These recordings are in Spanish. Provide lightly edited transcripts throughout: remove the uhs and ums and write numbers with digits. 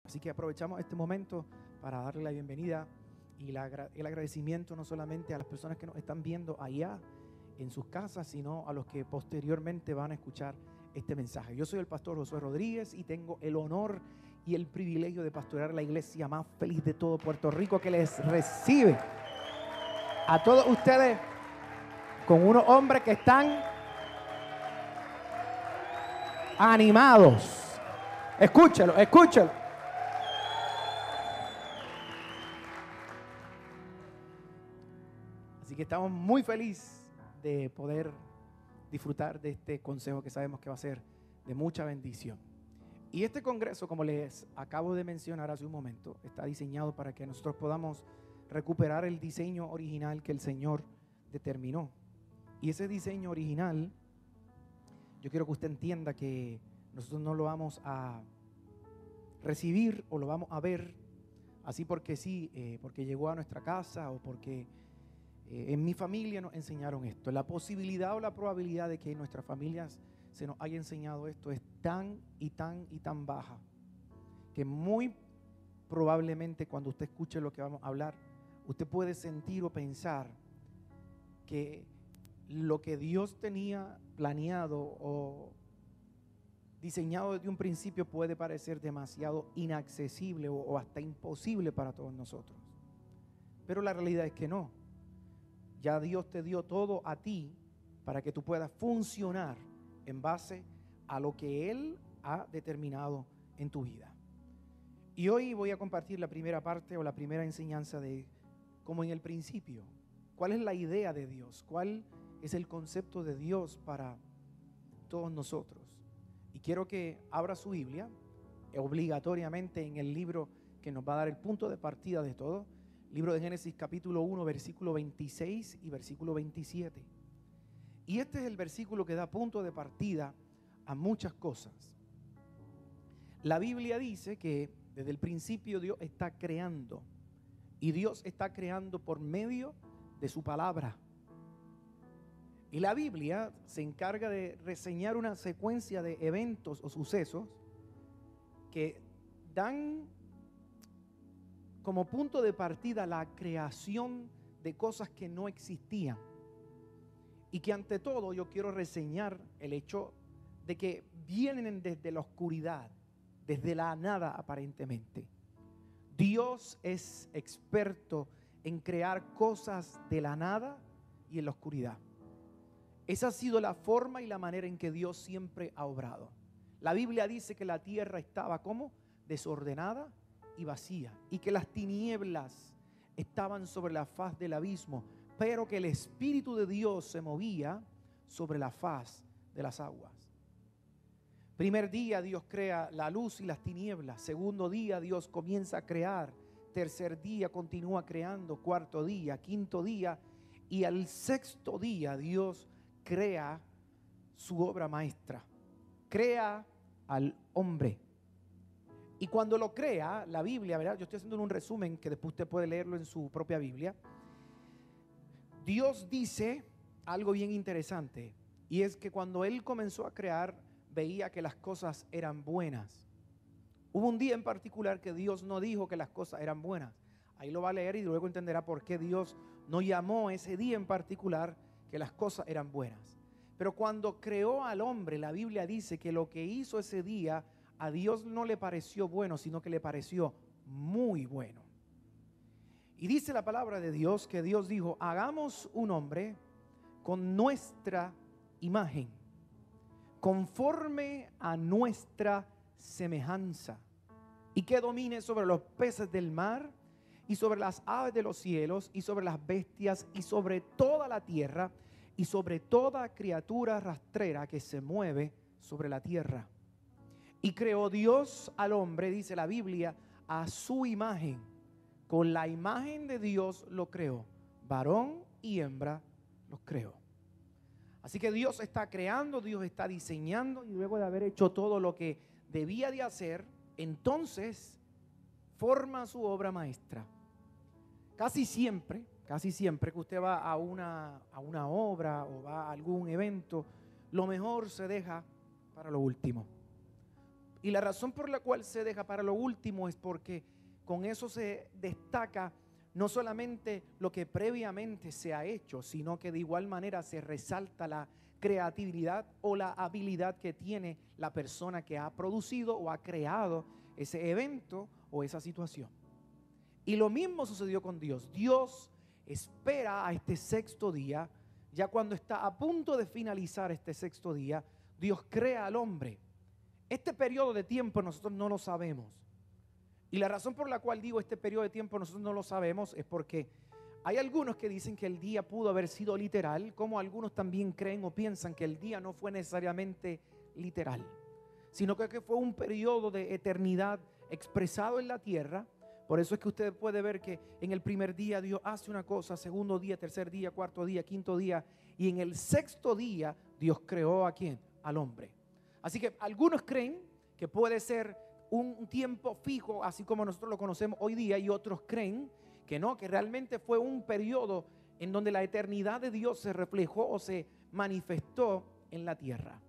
Así que aprovechamos este momento para darle la bienvenida y el agradecimiento no solamente a las personas que nos están viendo allá en sus casas, sino a los que posteriormente van a escuchar este mensaje. Yo soy el pastor Josué Rodríguez y tengo el honor y el privilegio de pastorear la iglesia más feliz de todo Puerto Rico, que les recibe a todos ustedes con unos hombres que están animados. Escúchelo, escúchelo. Así que estamos muy felices de poder disfrutar de este consejo que sabemos que va a ser de mucha bendición. Y este congreso, como les acabo de mencionar hace un momento, está diseñado para que nosotros podamos recuperar el diseño original que el Señor determinó. Y ese diseño original, yo quiero que usted entienda que nosotros no lo vamos a recibir o lo vamos a ver así porque sí, porque llegó a nuestra casa o porque en mi familia nos enseñaron esto. La posibilidad o la probabilidad de que en nuestras familias se nos haya enseñado esto es tan y tan y tan baja que muy probablemente cuando usted escuche lo que vamos a hablar, usted puede sentir o pensar que lo que Dios tenía planeado o diseñado desde un principio puede parecer demasiado inaccesible o hasta imposible para todos nosotros. Pero la realidad es que no. Ya Dios te dio todo a ti para que tú puedas funcionar en base a lo que Él ha determinado en tu vida. Y hoy voy a compartir la primera parte o la primera enseñanza de como en el principio. ¿Cuál es la idea de Dios? ¿Cuál es el concepto de Dios para todos nosotros? Y quiero que abra su Biblia obligatoriamente en el libro que nos va a dar el punto de partida de todo. Libro de Génesis capítulo 1, versículo 26 y versículo 27. Y este es el versículo que da punto de partida a muchas cosas. La Biblia dice que desde el principio Dios está creando. Y Dios está creando por medio de su palabra. Y la Biblia se encarga de reseñar una secuencia de eventos o sucesos que dan como punto de partida la creación de cosas que no existían. Y que ante todo yo quiero reseñar el hecho de que vienen desde la oscuridad, desde la nada aparentemente. Dios es experto en crear cosas de la nada y en la oscuridad. Esa ha sido la forma y la manera en que Dios siempre ha obrado. La Biblia dice que la tierra estaba como desordenada y vacía, y que las tinieblas estaban sobre la faz del abismo, pero que el Espíritu de Dios se movía sobre la faz de las aguas. Primer día Dios crea la luz y las tinieblas. Segundo día Dios comienza a crear. Tercer día continúa creando. Cuarto día, quinto día, y al sexto día Dios crea su obra maestra. Crea al hombre. Y cuando lo crea, la Biblia, ¿verdad? Yo estoy haciendo un resumen que después usted puede leerlo en su propia Biblia. Dios dice algo bien interesante, y es que cuando Él comenzó a crear, veía que las cosas eran buenas. Hubo un día en particular que Dios no dijo que las cosas eran buenas. Ahí lo va a leer y luego entenderá por qué Dios no llamó ese día en particular que las cosas eran buenas. Pero cuando creó al hombre, la Biblia dice que lo que hizo ese día a Dios no le pareció bueno, sino que le pareció muy bueno. Y dice la palabra de Dios que Dios dijo: hagamos un hombre con nuestra imagen, conforme a nuestra semejanza, y que domine sobre los peces del mar, y sobre las aves de los cielos, y sobre las bestias, y sobre toda la tierra, y sobre toda criatura rastrera que se mueve sobre la tierra. Y creó Dios al hombre, dice la Biblia, a su imagen. Con la imagen de Dios lo creó. Varón y hembra los creó. Así que Dios está creando, Dios está diseñando, y luego de haber hecho todo lo que debía de hacer, entonces forma su obra maestra. Casi siempre que usted va a una obra o va a algún evento, lo mejor se deja para lo último. Y la razón por la cual se deja para lo último es porque con eso se destaca no solamente lo que previamente se ha hecho, sino que de igual manera se resalta la creatividad o la habilidad que tiene la persona que ha producido o ha creado ese evento o esa situación. Y lo mismo sucedió con Dios. Dios espera a este sexto día, ya cuando está a punto de finalizar este sexto día, Dios crea al hombre. Este periodo de tiempo nosotros no lo sabemos. Y la razón por la cual digo este periodo de tiempo nosotros no lo sabemos es porque hay algunos que dicen que el día pudo haber sido literal, como algunos también creen o piensan que el día no fue necesariamente literal, sino que fue un periodo de eternidad expresado en la tierra. Por eso es que usted puede ver que en el primer día Dios hace una cosa, segundo día, tercer día, cuarto día, quinto día, y en el sexto día Dios creó ¿a quién? Al hombre. Así que algunos creen que puede ser un tiempo fijo, así como nosotros lo conocemos hoy día, y otros creen que no, que realmente fue un periodo en donde la eternidad de Dios se reflejó o se manifestó en la tierra.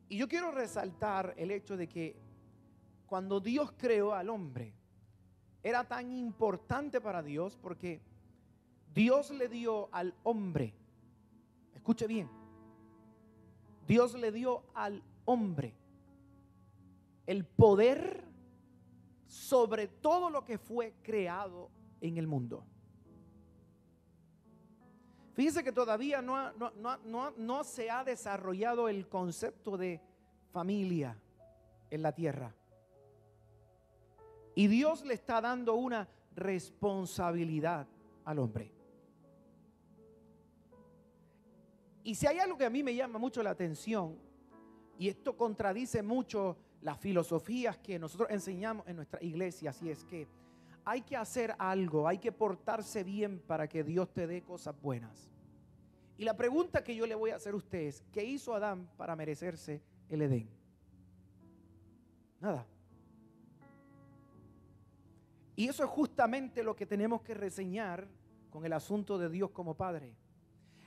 Y yo quiero resaltar el hecho de que cuando Dios creó al hombre, era tan importante para Dios porque Dios le dio al hombre, escuche bien, Dios le dio al hombre el poder sobre todo lo que fue creado en el mundo. Fíjense que todavía no se ha desarrollado el concepto de familia en la tierra. Y Dios le está dando una responsabilidad al hombre. Y si hay algo que a mí me llama mucho la atención, y esto contradice mucho las filosofías que nosotros enseñamos en nuestra iglesia, así es que hay que hacer algo, hay que portarse bien para que Dios te dé cosas buenas. Y la pregunta que yo le voy a hacer a usted es, ¿qué hizo Adán para merecerse el Edén? Nada. Y eso es justamente lo que tenemos que reseñar con el asunto de Dios como Padre.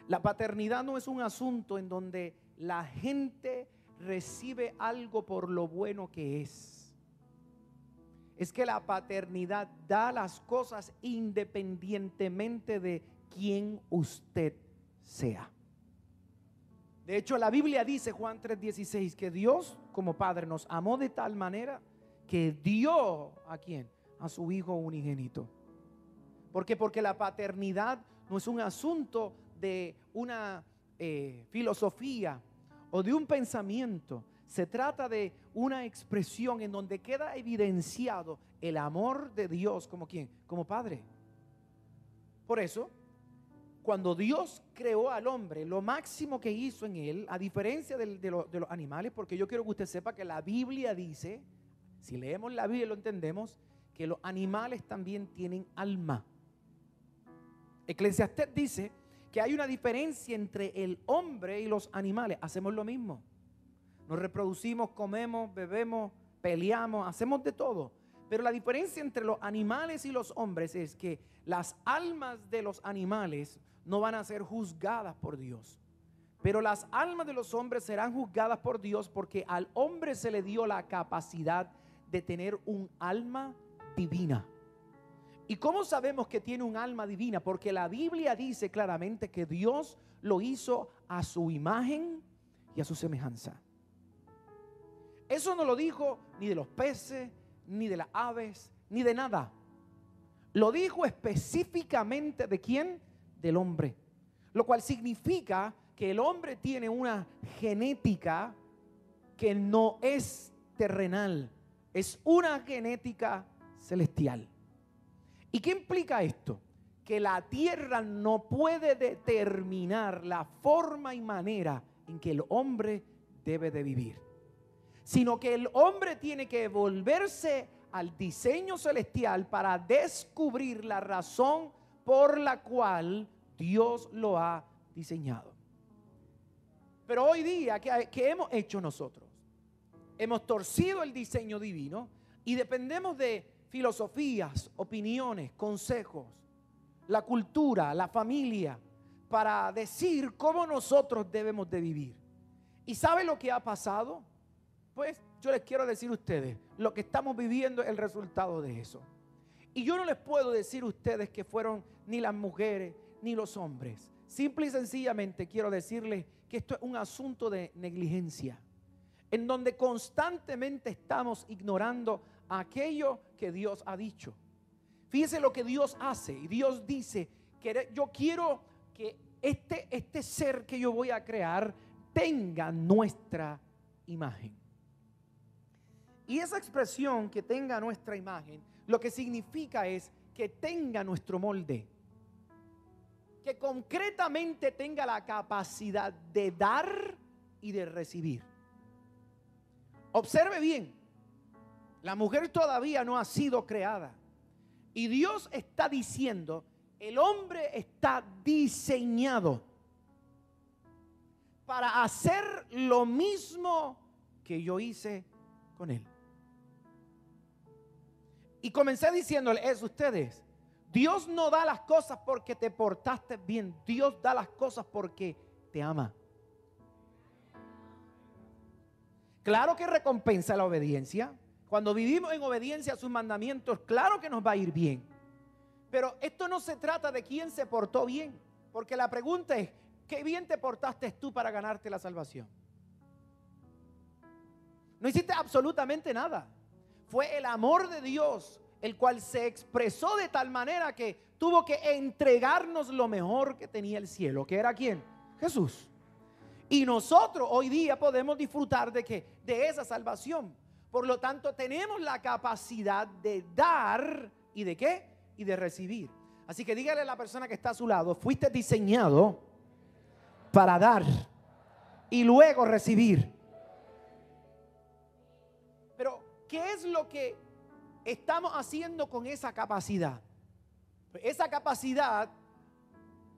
La paternidad no es un asunto en donde la gente recibe algo por lo bueno que es. Es que la paternidad da las cosas independientemente de quién usted sea. De hecho, la Biblia dice, Juan 3:16, que Dios como Padre nos amó de tal manera que dio ¿a quién? A su Hijo unigénito. ¿Por qué? Porque la paternidad no es un asunto de una filosofía o de un pensamiento. Se trata de una expresión en donde queda evidenciado el amor de Dios como ¿quién? Como Padre. Por eso, cuando Dios creó al hombre, lo máximo que hizo en él, a diferencia de los animales, porque yo quiero que usted sepa que la Biblia dice, si leemos la Biblia lo entendemos, que los animales también tienen alma. Eclesiastés dice que hay una diferencia entre el hombre y los animales. Hacemos lo mismo. Nos reproducimos, comemos, bebemos, peleamos, hacemos de todo. Pero la diferencia entre los animales y los hombres es que las almas de los animales no van a ser juzgadas por Dios. Pero las almas de los hombres serán juzgadas por Dios porque al hombre se le dio la capacidad de tener un alma divina. ¿Y cómo sabemos que tiene un alma divina? Porque la Biblia dice claramente que Dios lo hizo a su imagen y a su semejanza. Eso no lo dijo ni de los peces, ni de las aves, ni de nada. Lo dijo específicamente ¿de quién? Del hombre. Lo cual significa que el hombre tiene una genética que no es terrenal, es una genética celestial. ¿Y qué implica esto? Que la tierra no puede determinar la forma y manera en que el hombre debe de vivir, sino que el hombre tiene que volverse al diseño celestial para descubrir la razón por la cual Dios lo ha diseñado. Pero hoy día, ¿qué hemos hecho nosotros? Hemos torcido el diseño divino y dependemos de filosofías, opiniones, consejos, la cultura, la familia, para decir cómo nosotros debemos de vivir. ¿Y sabe lo que ha pasado? pues yo les quiero decir a ustedes, lo que estamos viviendo es el resultado de eso. Y yo no les puedo decir a ustedes que fueron ni las mujeres ni los hombres. Simple y sencillamente quiero decirles que esto es un asunto de negligencia, en donde constantemente estamos ignorando aquello que Dios ha dicho. Fíjese lo que Dios hace. Y Dios dice que yo quiero que este ser que yo voy a crear tenga nuestra imagen. Y esa expresión, que tenga nuestra imagen, lo que significa es que tenga nuestro molde, que concretamente tenga la capacidad de dar y de recibir. Observe bien, la mujer todavía no ha sido creada y Dios está diciendo, el hombre está diseñado para hacer lo mismo que yo hice con él. Y comencé diciéndole eso a ustedes. Dios no da las cosas porque te portaste bien. Dios da las cosas porque te ama. Claro que recompensa la obediencia. Cuando vivimos en obediencia a sus mandamientos, claro que nos va a ir bien. Pero esto no se trata de quién se portó bien. Porque la pregunta es, ¿qué bien te portaste tú para ganarte la salvación? No hiciste absolutamente nada. Fue el amor de Dios el cual se expresó de tal manera que tuvo que entregarnos lo mejor que tenía el cielo. ¿Que era quién? Jesús. Y nosotros hoy día podemos disfrutar de ¿qué? De esa salvación. Por lo tanto, tenemos la capacidad de dar y de ¿qué? Y de recibir. Así que dígale a la persona que está a su lado, fuiste diseñado para dar y luego recibir. Pero, ¿qué es lo que estamos haciendo con esa capacidad? Esa capacidad,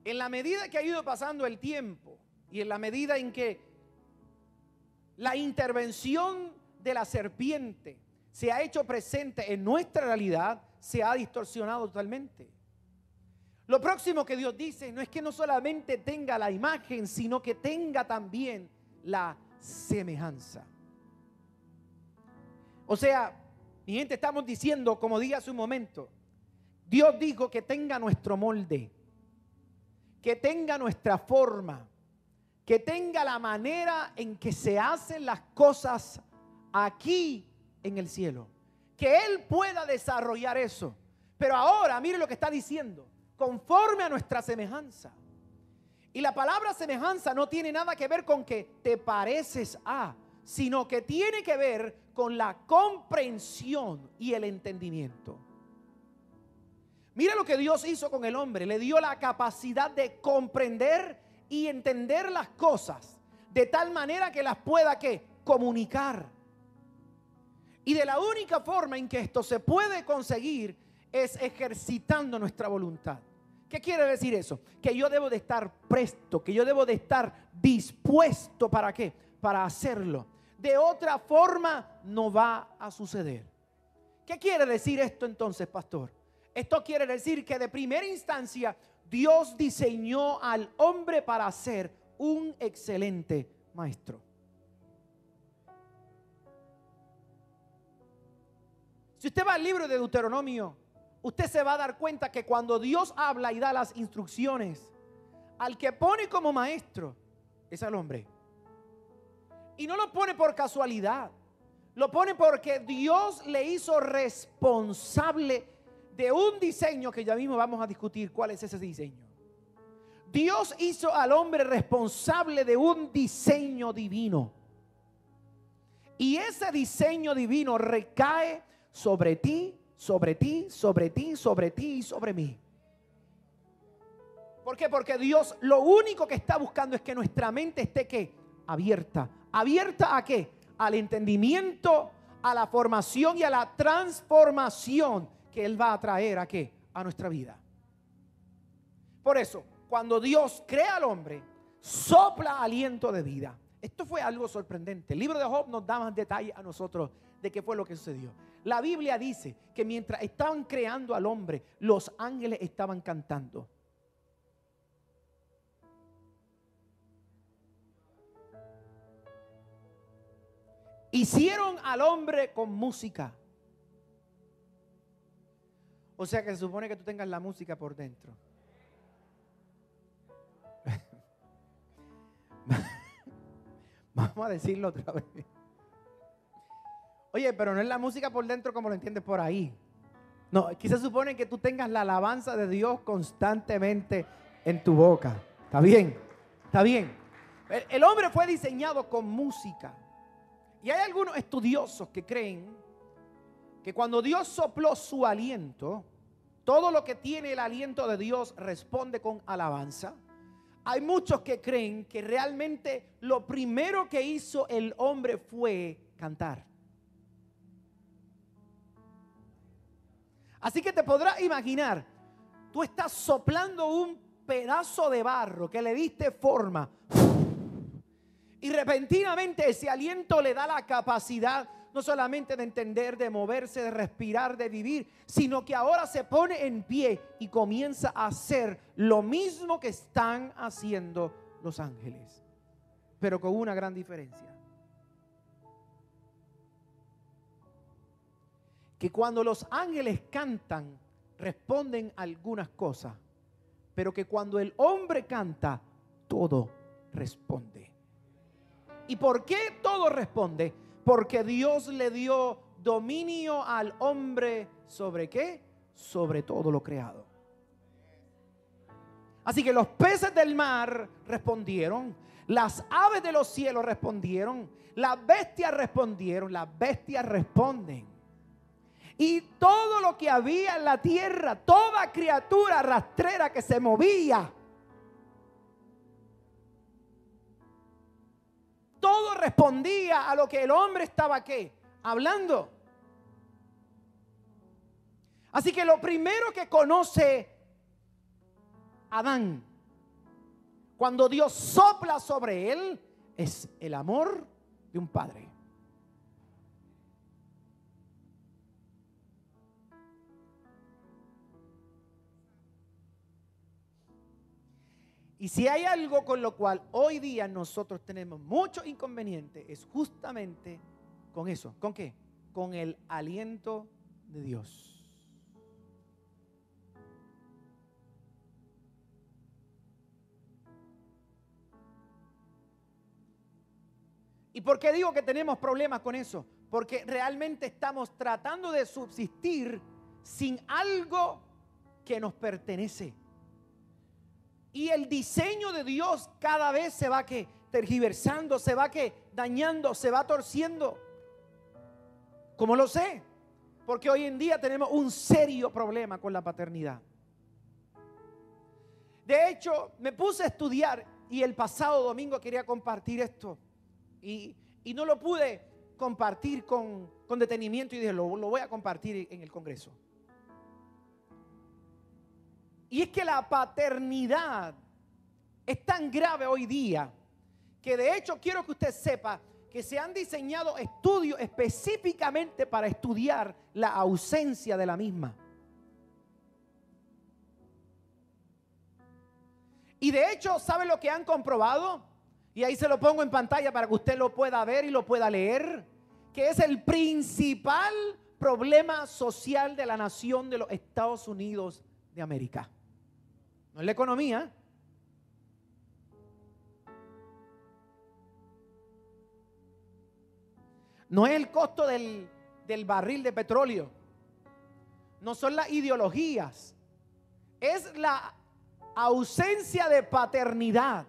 en la medida que ha ido pasando el tiempo y en la medida en que la intervención de la serpiente se ha hecho presente en nuestra realidad, se ha distorsionado totalmente. Lo próximo que Dios dice no es que no solamente tenga la imagen, sino que tenga también la semejanza. O sea, mi gente, estamos diciendo, como dije hace un momento, Dios dijo que tenga nuestro molde, que tenga nuestra forma, que tenga la manera en que se hacen las cosas aquí en el cielo, que Él pueda desarrollar eso. Pero ahora, mire lo que está diciendo, conforme a nuestra semejanza. Y la palabra semejanza no tiene nada que ver con que te pareces a, sino que tiene que ver con la comprensión y el entendimiento. Mira lo que Dios hizo con el hombre. Le dio la capacidad de comprender y entender las cosas de tal manera que las pueda ¿qué? Comunicar. Y de la única forma en que esto se puede conseguir es ejercitando nuestra voluntad. ¿Qué quiere decir eso? Que yo debo de estar presto, que yo debo de estar dispuesto ¿para qué? Para hacerlo. De otra forma no va a suceder. ¿Qué quiere decir esto entonces, pastor? Esto quiere decir que de primera instancia Dios diseñó al hombre para ser un excelente maestro. Si usted va al libro de Deuteronomio, usted se va a dar cuenta que cuando Dios habla y da las instrucciones, al que pone como maestro es al hombre. Y no lo pone por casualidad, lo pone porque Dios le hizo responsable de un diseño que ya mismo vamos a discutir cuál es ese diseño. Dios hizo al hombre responsable de un diseño divino. Y ese diseño divino recae sobre ti, sobre ti, sobre ti, sobre ti y sobre mí. ¿Por qué? Porque Dios lo único que está buscando es que nuestra mente esté ¿qué? Abierta. ¿Abierta a qué? Al entendimiento, a la formación y a la transformación que Él va a traer ¿a qué? A nuestra vida. Por eso, cuando Dios crea al hombre, sopla aliento de vida. Esto fue algo sorprendente. El libro de Job nos da más detalles a nosotros de qué fue lo que sucedió. La Biblia dice que mientras estaban creando al hombre, los ángeles estaban cantando. Hicieron al hombre con música. O sea que se supone que tú tengas la música por dentro. Vamos a decirlo otra vez. Oye, pero no es la música por dentro como lo entiendes por ahí. No, aquí se supone que tú tengas la alabanza de Dios constantemente en tu boca. ¿Está bien? ¿Está bien? El hombre fue diseñado con música. Y hay algunos estudiosos que creen que cuando Dios sopló su aliento, todo lo que tiene el aliento de Dios responde con alabanza. Hay muchos que creen que realmente lo primero que hizo el hombre fue cantar. Así que te podrás imaginar, tú estás soplando un pedazo de barro que le diste forma y repentinamente ese aliento le da la capacidad no solamente de entender, de moverse, de respirar, de vivir, sino que ahora se pone en pie y comienza a hacer lo mismo que están haciendo los ángeles, pero con una gran diferencia. Que cuando los ángeles cantan, responden algunas cosas, pero que cuando el hombre canta, todo responde. ¿Y por qué todo responde? Porque Dios le dio dominio al hombre ¿sobre qué? Sobre todo lo creado. Así que los peces del mar respondieron, las aves de los cielos respondieron, las bestias respondieron, las bestias responden. Y todo lo que había en la tierra, toda criatura rastrera que se movía, todo respondía a lo que el hombre estaba ¿qué? Hablando. Así que lo primero que conoce Adán, cuando Dios sopla sobre él, es el amor de un padre. Y si hay algo con lo cual hoy día nosotros tenemos muchos inconvenientes, es justamente con eso. ¿Con qué? Con el aliento de Dios. ¿Y por qué digo que tenemos problemas con eso? Porque realmente estamos tratando de subsistir sin algo que nos pertenece. Y el diseño de Dios cada vez se va que tergiversando, se va que dañando, se va torciendo. ¿Cómo lo sé? Porque hoy en día tenemos un serio problema con la paternidad. De hecho, me puse a estudiar y el pasado domingo quería compartir esto. Y no lo pude compartir con detenimiento y dije, lo voy a compartir en el Congreso. Y es que la paternidad es tan grave hoy día que de hecho quiero que usted sepa que se han diseñado estudios específicamente para estudiar la ausencia de la misma. Y de hecho, ¿sabe lo que han comprobado? Y ahí se lo pongo en pantalla para que usted lo pueda ver y lo pueda leer, que es el principal problema social de la nación de los Estados Unidos de América. No es la economía. No es el costo del barril de petróleo. No son las ideologías. Es la ausencia de paternidad.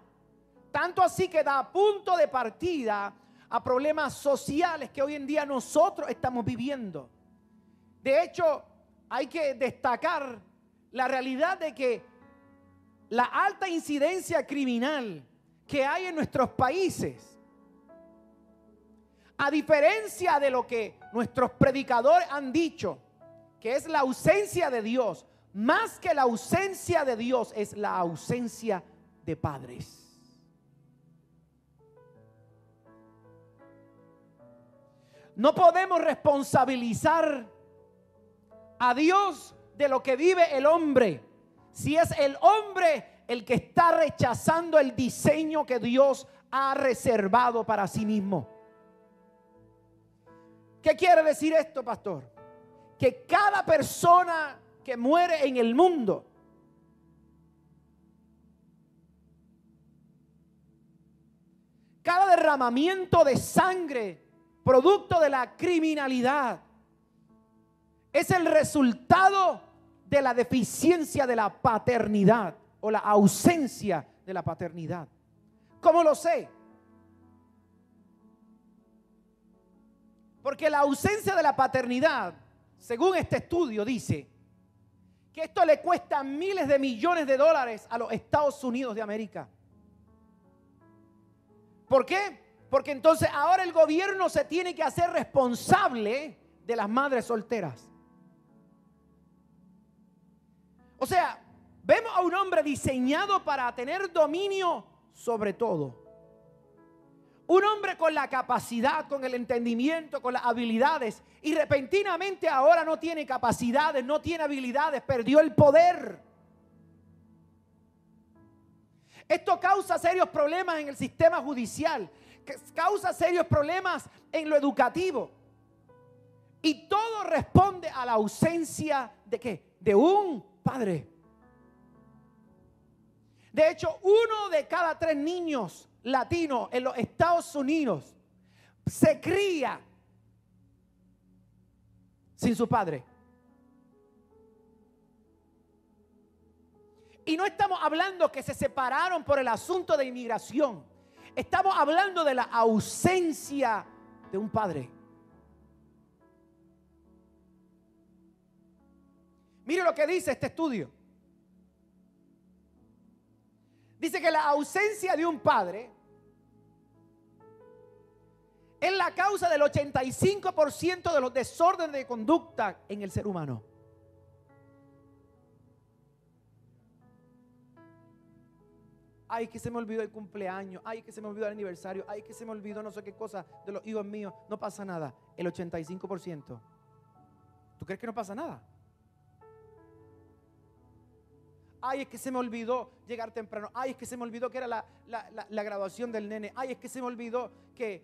Tanto así que da punto de partida a problemas sociales que hoy en día nosotros estamos viviendo. De hecho, hay que destacar la realidad de que la alta incidencia criminal que hay en nuestros países, a diferencia de lo que nuestros predicadores han dicho, que es la ausencia de Dios, más que la ausencia de Dios es la ausencia de padres. No podemos responsabilizar a Dios de lo que vive el hombre, si es el hombre el que está rechazando el diseño que Dios ha reservado para sí mismo. ¿Qué quiere decir esto, pastor? Que cada persona que muere en el mundo cada derramamiento de sangre producto de la criminalidad es el resultado de la deficiencia de la paternidad o la ausencia de la paternidad. ¿Cómo lo sé? Porque la ausencia de la paternidad, según este estudio, dice que esto le cuesta miles de millones de dólares a los Estados Unidos de América. ¿Por qué? Porque entonces ahora el gobierno se tiene que hacer responsable de las madres solteras. O sea, vemos a un hombre diseñado para tener dominio sobre todo. Un hombre con la capacidad, con el entendimiento, con las habilidades, y repentinamente ahora no tiene capacidades, no tiene habilidades, perdió el poder. Esto causa serios problemas en el sistema judicial, causa serios problemas en lo educativo. Y todo responde a la ausencia ¿de qué? De un padre. De hecho, 1 de cada 3 niños latinos en los Estados Unidos se cría sin su padre. Y no estamos hablando que se separaron por el asunto de inmigración. Estamos hablando de la ausencia de un padre. Mire lo que dice este estudio. Dice que la ausencia de un padre es la causa del 85% de los desórdenes de conducta en el ser humano. Ay, que se me olvidó el cumpleaños. Ay, que se me olvidó el aniversario. Ay, que se me olvidó no sé qué cosa de los hijos míos. No pasa nada. El 85%. ¿Tú crees que no pasa nada? Ay, es que se me olvidó llegar temprano. Ay, es que se me olvidó que era la graduación del nene. Ay, es que se me olvidó que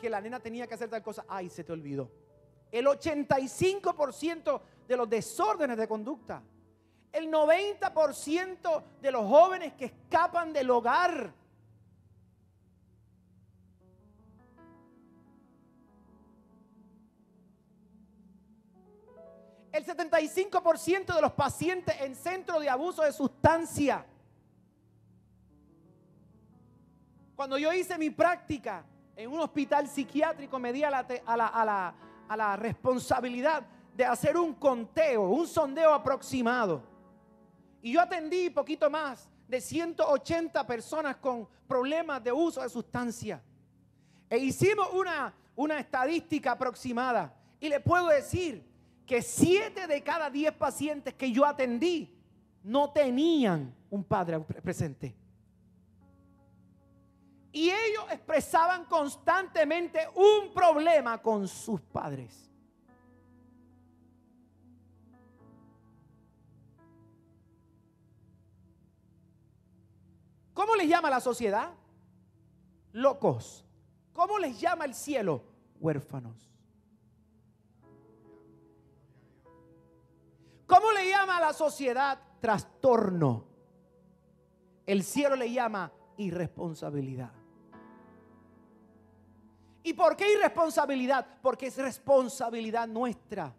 la nena tenía que hacer tal cosa. Ay, se te olvidó. El 85% de los desórdenes de conducta. El 90% de los jóvenes que escapan del hogar. El 75% de los pacientes en centros de abuso de sustancia. Cuando yo hice mi práctica en un hospital psiquiátrico, me di a la responsabilidad de hacer un conteo, un sondeo aproximado. Y yo atendí poquito más de 180 personas con problemas de uso de sustancia. E hicimos una estadística aproximada. Y le puedo decir que 7 de cada 10 pacientes que yo atendí no tenían un padre presente. Y ellos expresaban constantemente un problema con sus padres. ¿Cómo les llama la sociedad? Locos. ¿Cómo les llama el cielo? Huérfanos. ¿Cómo le llama a la sociedad? Trastorno. El cielo le llama irresponsabilidad. ¿Y por qué irresponsabilidad? Porque es responsabilidad nuestra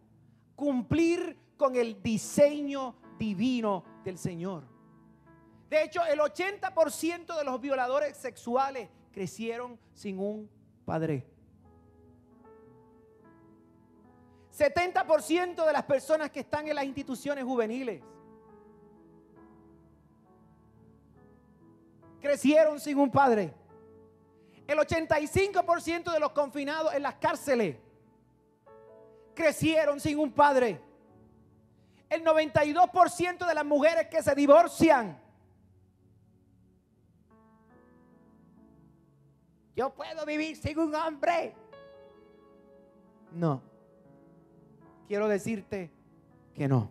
cumplir con el diseño divino del Señor. De hecho, el 80% de los violadores sexuales crecieron sin un padre. 70% de las personas que están en las instituciones juveniles crecieron sin un padre. El 85% de los confinados en las cárceles crecieron sin un padre. El 92% de las mujeres que se divorcian. Yo puedo vivir sin un hombre. No. Quiero decirte que no.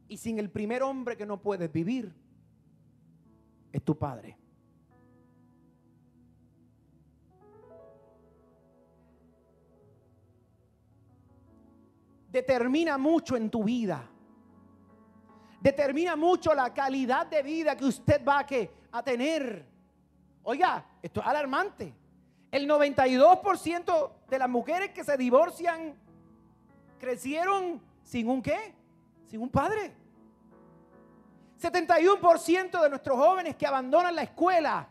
Y sin el primer hombre que no puedes vivir es tu padre. determina mucho en tu vida. Determina mucho la calidad de vida que usted va a tener. Oiga, esto es alarmante. El 92% de las mujeres que se divorcian crecieron sin un ¿qué? Sin un padre. 71% de nuestros jóvenes que abandonan la escuela.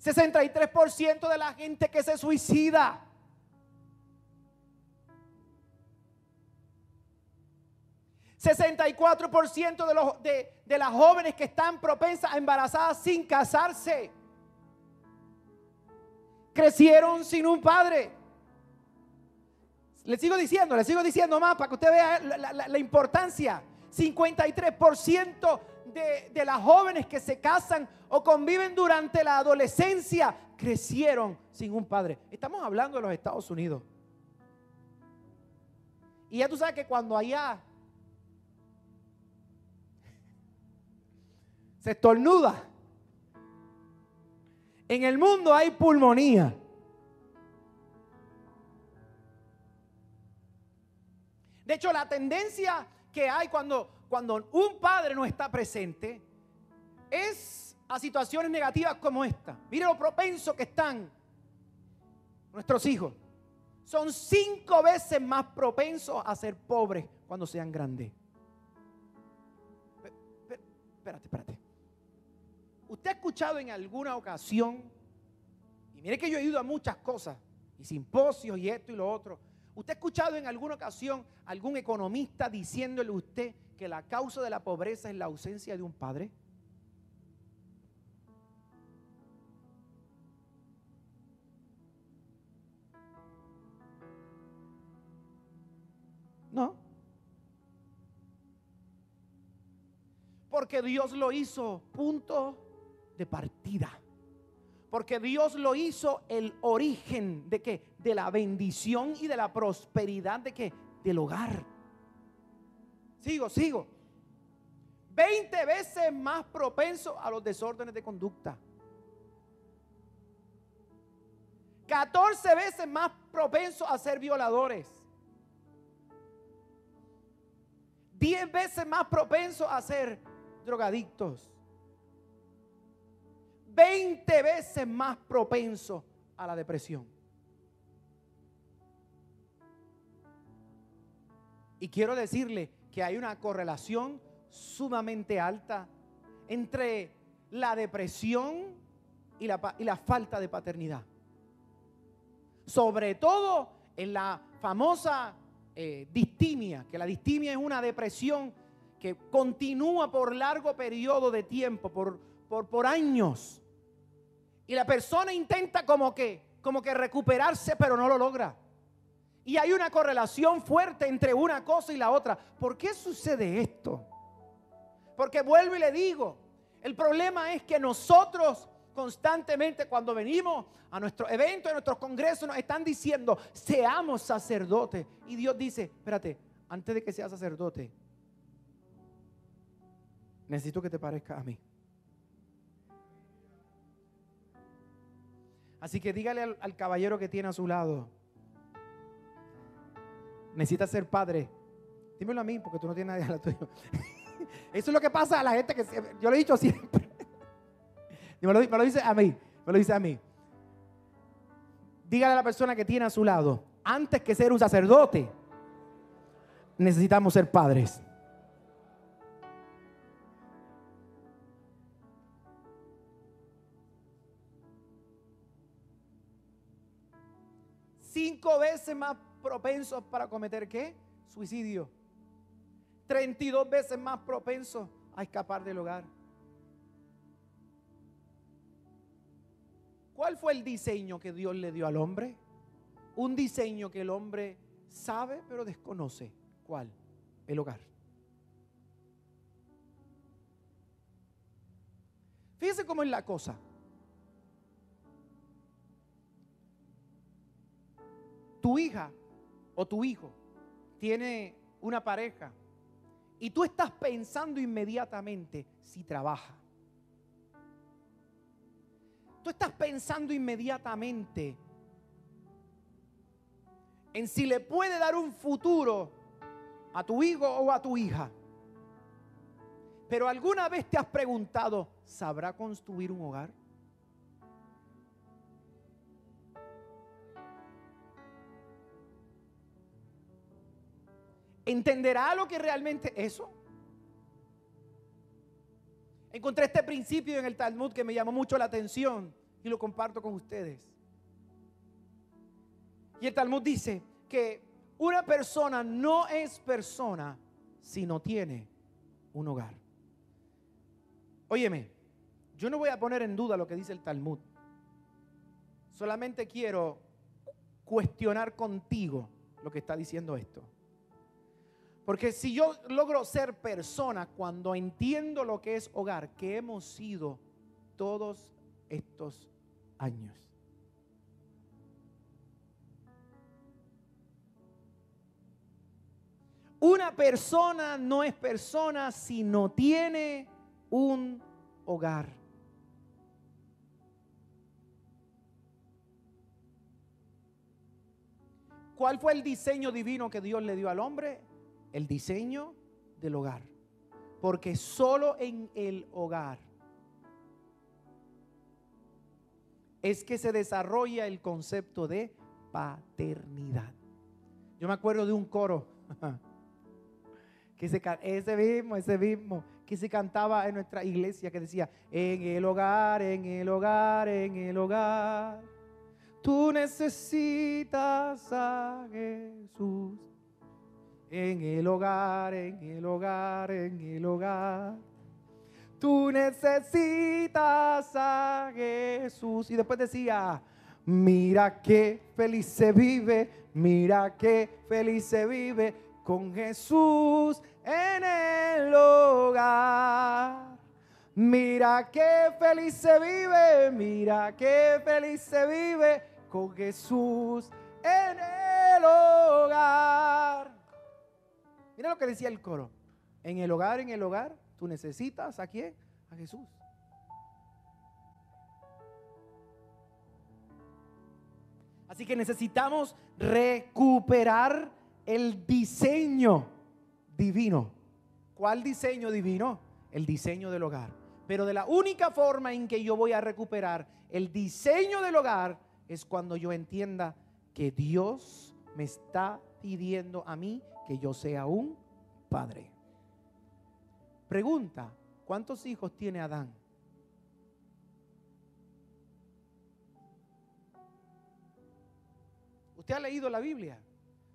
63% de la gente que se suicida. 64% de las jóvenes que están propensas a embarazadas sin casarse crecieron sin un padre. Le sigo diciendo más para que usted vea la importancia. 53% de las jóvenes que se casan o conviven durante la adolescencia crecieron sin un padre. Estamos hablando de los Estados Unidos. Y ya tú sabes que cuando allá se estornuda, en el mundo hay pulmonía. De hecho, la tendencia que hay cuando un padre no está presente es a situaciones negativas como esta. Mire lo propenso que están nuestros hijos. Son 5 veces más propensos a ser pobres cuando sean grandes. Espérate. ¿Usted ha escuchado en alguna ocasión, y mire que yo he ido a muchas cosas, y simposios y esto y lo otro, ¿usted ha escuchado en alguna ocasión algún economista diciéndole a usted que la causa de la pobreza es la ausencia de un padre? No. Porque Dios lo hizo punto de partida. Porque Dios lo hizo el origen de ¿qué? De la bendición y de la prosperidad de ¿qué? Del hogar. Sigo. 20 veces más propenso a los desórdenes de conducta. 14 veces más propenso a ser violadores. 10 veces más propenso a ser drogadictos. 20 veces más propenso a la depresión. Y quiero decirle que hay una correlación sumamente alta entre la depresión y la falta de paternidad. Sobre todo en la famosa distimia, que la distimia es una depresión que continúa por largo periodo de tiempo, por años. Y la persona intenta como que recuperarse, pero no lo logra. Y hay una correlación fuerte entre una cosa y la otra. ¿Por qué sucede esto? Porque vuelvo y le digo, el problema es que nosotros constantemente cuando venimos a nuestros eventos, a nuestros congresos, nos están diciendo, seamos sacerdotes. Y Dios dice, espérate, antes de que seas sacerdote, necesito que te parezcas a mí. Así que dígale al caballero que tiene a su lado, necesita ser padre. Dímelo a mí porque tú no tienes nadie al lado tuyo. Eso es lo que pasa a la gente que yo lo he dicho siempre. Me lo dice a mí. Dígale a la persona que tiene a su lado, antes que ser un sacerdote, necesitamos ser padres. Cinco veces más propensos para cometer ¿qué? Suicidio. 32 veces más propensos a escapar del hogar. ¿Cuál fue el diseño que Dios le dio al hombre? Un diseño que el hombre sabe pero desconoce. ¿Cuál? El hogar. Fíjese cómo es la cosa. Tu hija o tu hijo tiene una pareja y tú estás pensando inmediatamente si trabaja. Tú estás pensando inmediatamente en si le puede dar un futuro a tu hijo o a tu hija. Pero ¿alguna vez te has preguntado, ¿sabrá construir un hogar? ¿Entenderá lo que realmente es eso? Encontré este principio en el Talmud que me llamó mucho la atención y lo comparto con ustedes. Y el Talmud dice que una persona no es persona si no tiene un hogar. Óyeme, yo no voy a poner en duda lo que dice el Talmud. Solamente quiero cuestionar contigo lo que está diciendo esto. Porque si yo logro ser persona cuando entiendo lo que es hogar, que hemos sido todos estos años. Una persona no es persona si no tiene un hogar. ¿Cuál fue el diseño divino que Dios le dio al hombre? El diseño del hogar. Porque solo en el hogar es que se desarrolla el concepto de paternidad. Yo me acuerdo de un coro que ese mismo que se cantaba en nuestra iglesia, que decía: en el hogar, en el hogar, en el hogar, tú necesitas a Jesús. En el hogar, en el hogar, en el hogar, tú necesitas a Jesús. Y después decía: mira qué feliz se vive, mira qué feliz se vive con Jesús en el hogar. Mira qué feliz se vive, mira qué feliz se vive con Jesús en el hogar. Mira lo que decía el coro: en el hogar, tú necesitas ¿a quién? A Jesús. Así que necesitamos recuperar el diseño divino. ¿Cuál diseño divino? El diseño del hogar. Pero de la única forma en que yo voy a recuperar el diseño del hogar es cuando yo entienda que Dios me está pidiendo a mí que yo sea un padre. Pregunta: ¿cuántos hijos tiene Adán? ¿Usted ha leído la Biblia?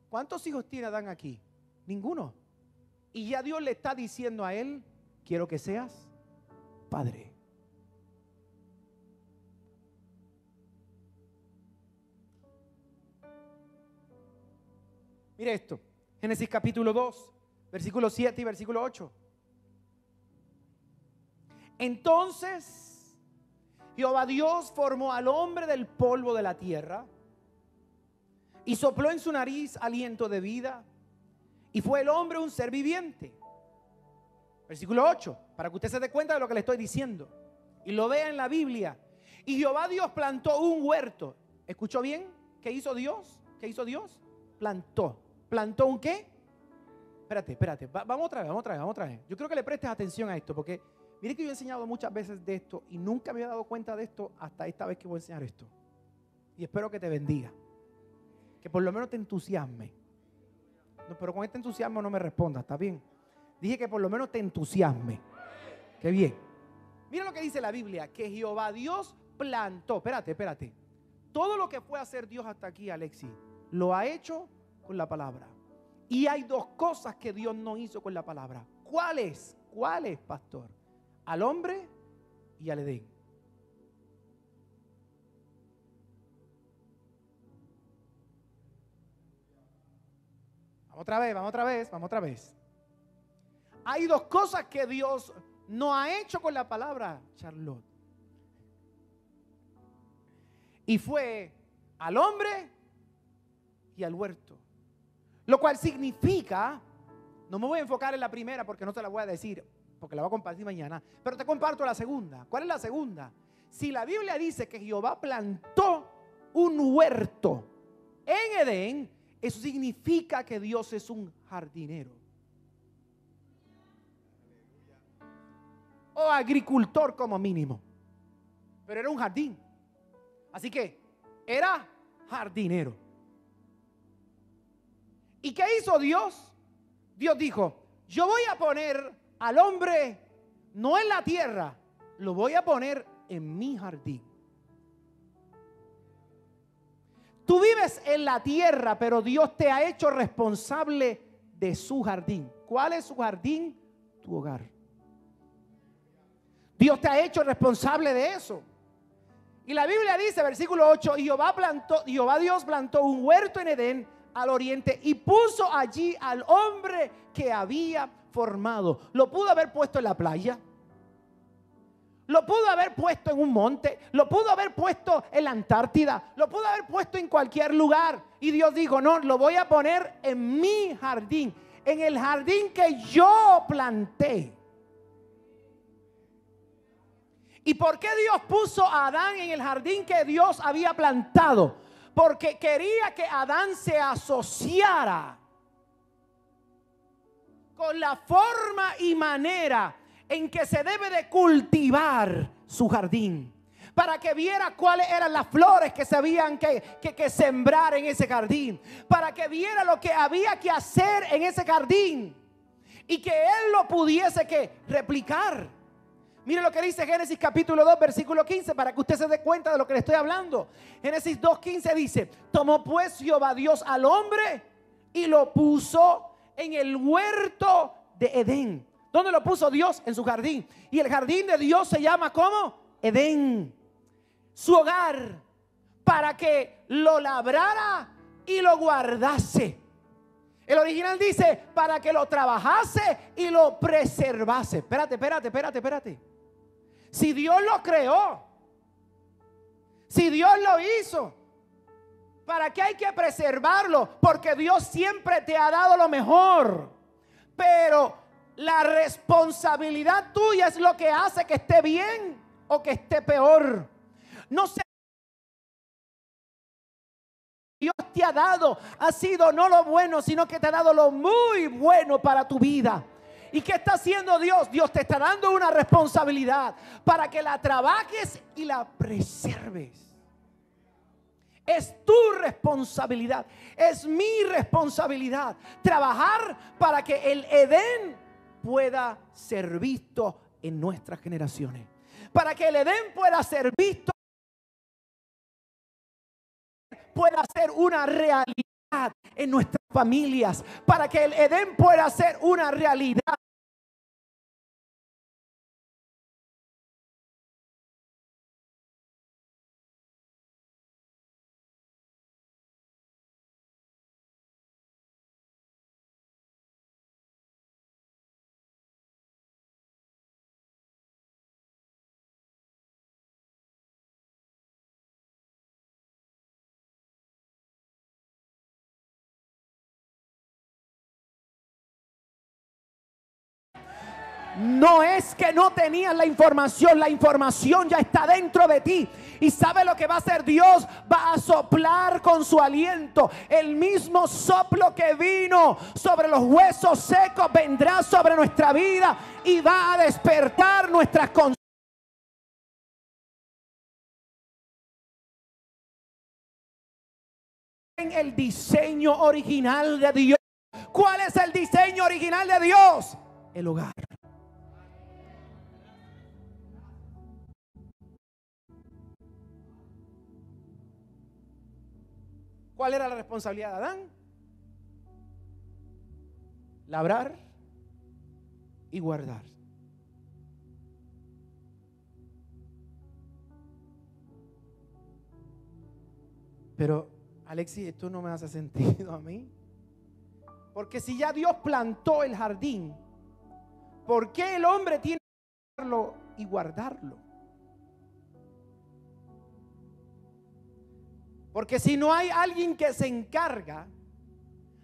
¿Cuántos hijos tiene Adán aquí? Ninguno. Y ya Dios le está diciendo a él: quiero que seas padre. Mire esto, Génesis capítulo 2, versículo 7 y versículo 8. Entonces Jehová Dios formó al hombre del polvo de la tierra y sopló en su nariz aliento de vida, y fue el hombre un ser viviente. Versículo 8, para que usted se dé cuenta de lo que le estoy diciendo y lo vea en la Biblia. Y Jehová Dios plantó un huerto. ¿Escuchó bien? ¿Qué hizo Dios? ¿Qué hizo Dios? Plantó. ¿Plantó un qué? Espérate. Vamos otra vez. Yo creo que le prestes atención a esto, porque mire que yo he enseñado muchas veces de esto y nunca me había dado cuenta de esto hasta esta vez que voy a enseñar esto. Y espero que te bendiga, que por lo menos te entusiasme. No, pero con este entusiasmo no me respondas, ¿está bien? Dije que por lo menos te entusiasme. Qué bien. Mira lo que dice la Biblia, que Jehová Dios plantó. Espérate. Todo lo que fue a hacer Dios hasta aquí, Alexis, lo ha hecho con la palabra. Y hay dos cosas que Dios no hizo con la palabra. ¿Cuáles? ¿Cuáles, pastor? Al hombre y al Edén. Vamos otra vez. Hay dos cosas que Dios no ha hecho con la palabra, Charlotte. Y fue al hombre y al huerto. Lo cual significa, no me voy a enfocar en la primera porque no te la voy a decir, porque la voy a compartir mañana, pero te comparto la segunda. ¿Cuál es la segunda? Si la Biblia dice que Jehová plantó un huerto en Edén, Eso significa que Dios es un jardinero o agricultor como mínimo, pero era un jardín. Así que era jardinero. ¿Y qué hizo Dios? Dios dijo: yo voy a poner al hombre no en la tierra, lo voy a poner en mi jardín. Tú vives en la tierra, pero Dios te ha hecho responsable de su jardín. ¿Cuál es su jardín? Tu hogar. Dios te ha hecho responsable de eso. Y la Biblia dice, versículo 8, Jehová Dios plantó un huerto en Edén al oriente y puso allí al hombre que había formado. Lo pudo haber puesto en la playa, lo pudo haber puesto en un monte, lo pudo haber puesto en la Antártida, lo pudo haber puesto en cualquier lugar. Y Dios dijo: no, lo voy a poner en mi jardín, en el jardín que yo planté. ¿Y por qué Dios puso a Adán en el jardín que Dios había plantado? Porque quería que Adán se asociara con la forma y manera en que se debe de cultivar su jardín, para que viera cuáles eran las flores que se habían que sembrar en ese jardín, para que viera lo que había que hacer en ese jardín y que él lo pudiese que replicar. Mire lo que dice Génesis capítulo 2 versículo 15, para que usted se dé cuenta de lo que le estoy hablando. Génesis 2:15 dice: tomó pues Jehová Dios al hombre y lo puso en el huerto de Edén. ¿Dónde lo puso Dios? En su jardín. Y el jardín de Dios se llama ¿cómo? Edén. Su hogar, para que lo labrara y lo guardase. El original dice para que lo trabajase y lo preservase. Espérate. Si Dios lo creó, si Dios lo hizo, ¿para qué hay que preservarlo? Porque Dios siempre te ha dado lo mejor. Pero la responsabilidad tuya es lo que hace que esté bien o que esté peor. No sé. Dios te ha dado, ha sido no lo bueno, sino que te ha dado lo muy bueno para tu vida. ¿Y qué está haciendo Dios? Dios te está dando una responsabilidad para que la trabajes y la preserves. Es tu responsabilidad, es mi responsabilidad trabajar para que el Edén pueda ser visto en nuestras generaciones, para que el Edén pueda ser visto, pueda ser una realidad en nuestras familias, para que el Edén pueda ser una realidad. No es que no tenías la información ya está dentro de ti. Y sabe lo que va a hacer Dios: va a soplar con su aliento. El mismo soplo que vino sobre los huesos secos vendrá sobre nuestra vida y va a despertar nuestras conciencias. En el diseño original de Dios. ¿Cuál es el diseño original de Dios? El hogar. ¿Cuál era la responsabilidad de Adán? Labrar y guardar. Pero, Alexis, esto no me hace sentido a mí. Porque si ya Dios plantó el jardín, ¿por qué el hombre tiene que guardarlo y guardarlo? Porque si no hay alguien que se encarga,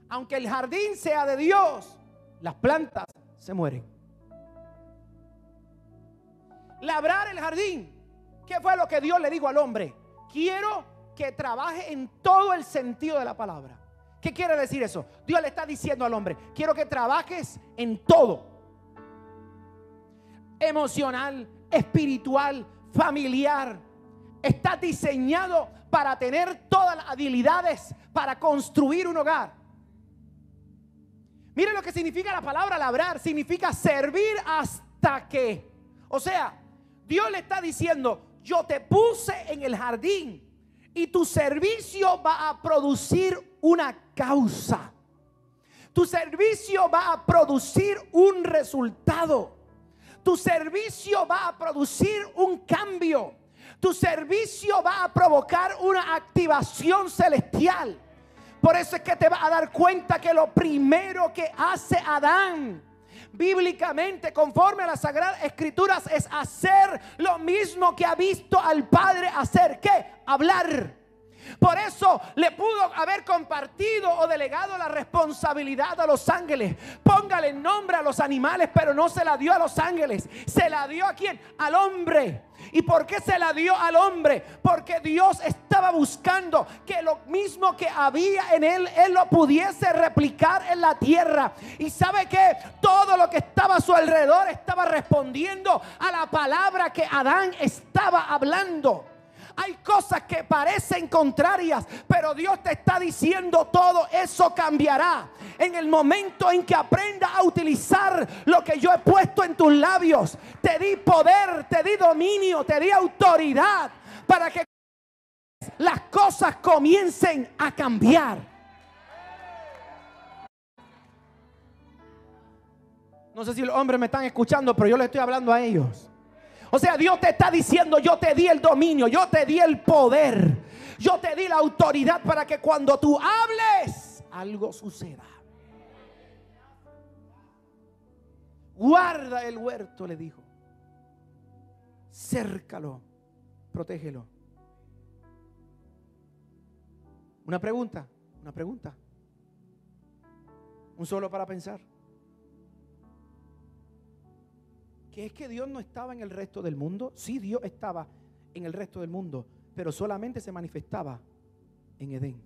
aunque el jardín sea de Dios, las plantas se mueren. Labrar el jardín, ¿qué fue lo que Dios le dijo al hombre? Quiero que trabaje en todo el sentido de la palabra. ¿Qué quiere decir eso? Dios le está diciendo al hombre: quiero que trabajes en todo. Emocional, espiritual, familiar. Está diseñado para tener todas las habilidades para construir un hogar. Mire lo que significa la palabra labrar. Significa servir hasta que. O sea, Dios le está diciendo: yo te puse en el jardín y tu servicio va a producir una causa. Tu servicio va a producir un resultado. Tu servicio va a producir un cambio. Tu servicio va a provocar una activación celestial. Por eso es que te vas a dar cuenta que lo primero que hace Adán, bíblicamente, conforme a las Sagradas Escrituras, es hacer lo mismo que ha visto al Padre hacer. ¿Qué? Hablar. Por eso le pudo haber compartido o delegado la responsabilidad a los ángeles. Póngale nombre a los animales, pero no se la dio a los ángeles. ¿Se la dio a quién? Al hombre. ¿Y por qué se la dio al hombre? Porque Dios estaba buscando que lo mismo que había en él, él lo pudiese replicar en la tierra. Y ¿sabe qué? Todo lo que estaba a su alrededor estaba respondiendo a la palabra que Adán estaba hablando. Hay cosas que parecen contrarias, pero Dios te está diciendo: todo eso cambiará en el momento en que aprendas a utilizar lo que yo he puesto en tus labios. Te di poder, te di dominio, te di autoridad para que las cosas comiencen a cambiar. No sé si los hombres me están escuchando, pero yo les estoy hablando a ellos. O sea, Dios te está diciendo: yo te di el dominio, yo te di el poder, yo te di la autoridad para que cuando tú hables, algo suceda. Guarda el huerto, le dijo. Cércalo, protégelo. Una pregunta. Un solo para pensar. ¿Que es que Dios no estaba en el resto del mundo? Sí, Dios estaba en el resto del mundo, pero solamente se manifestaba en Edén.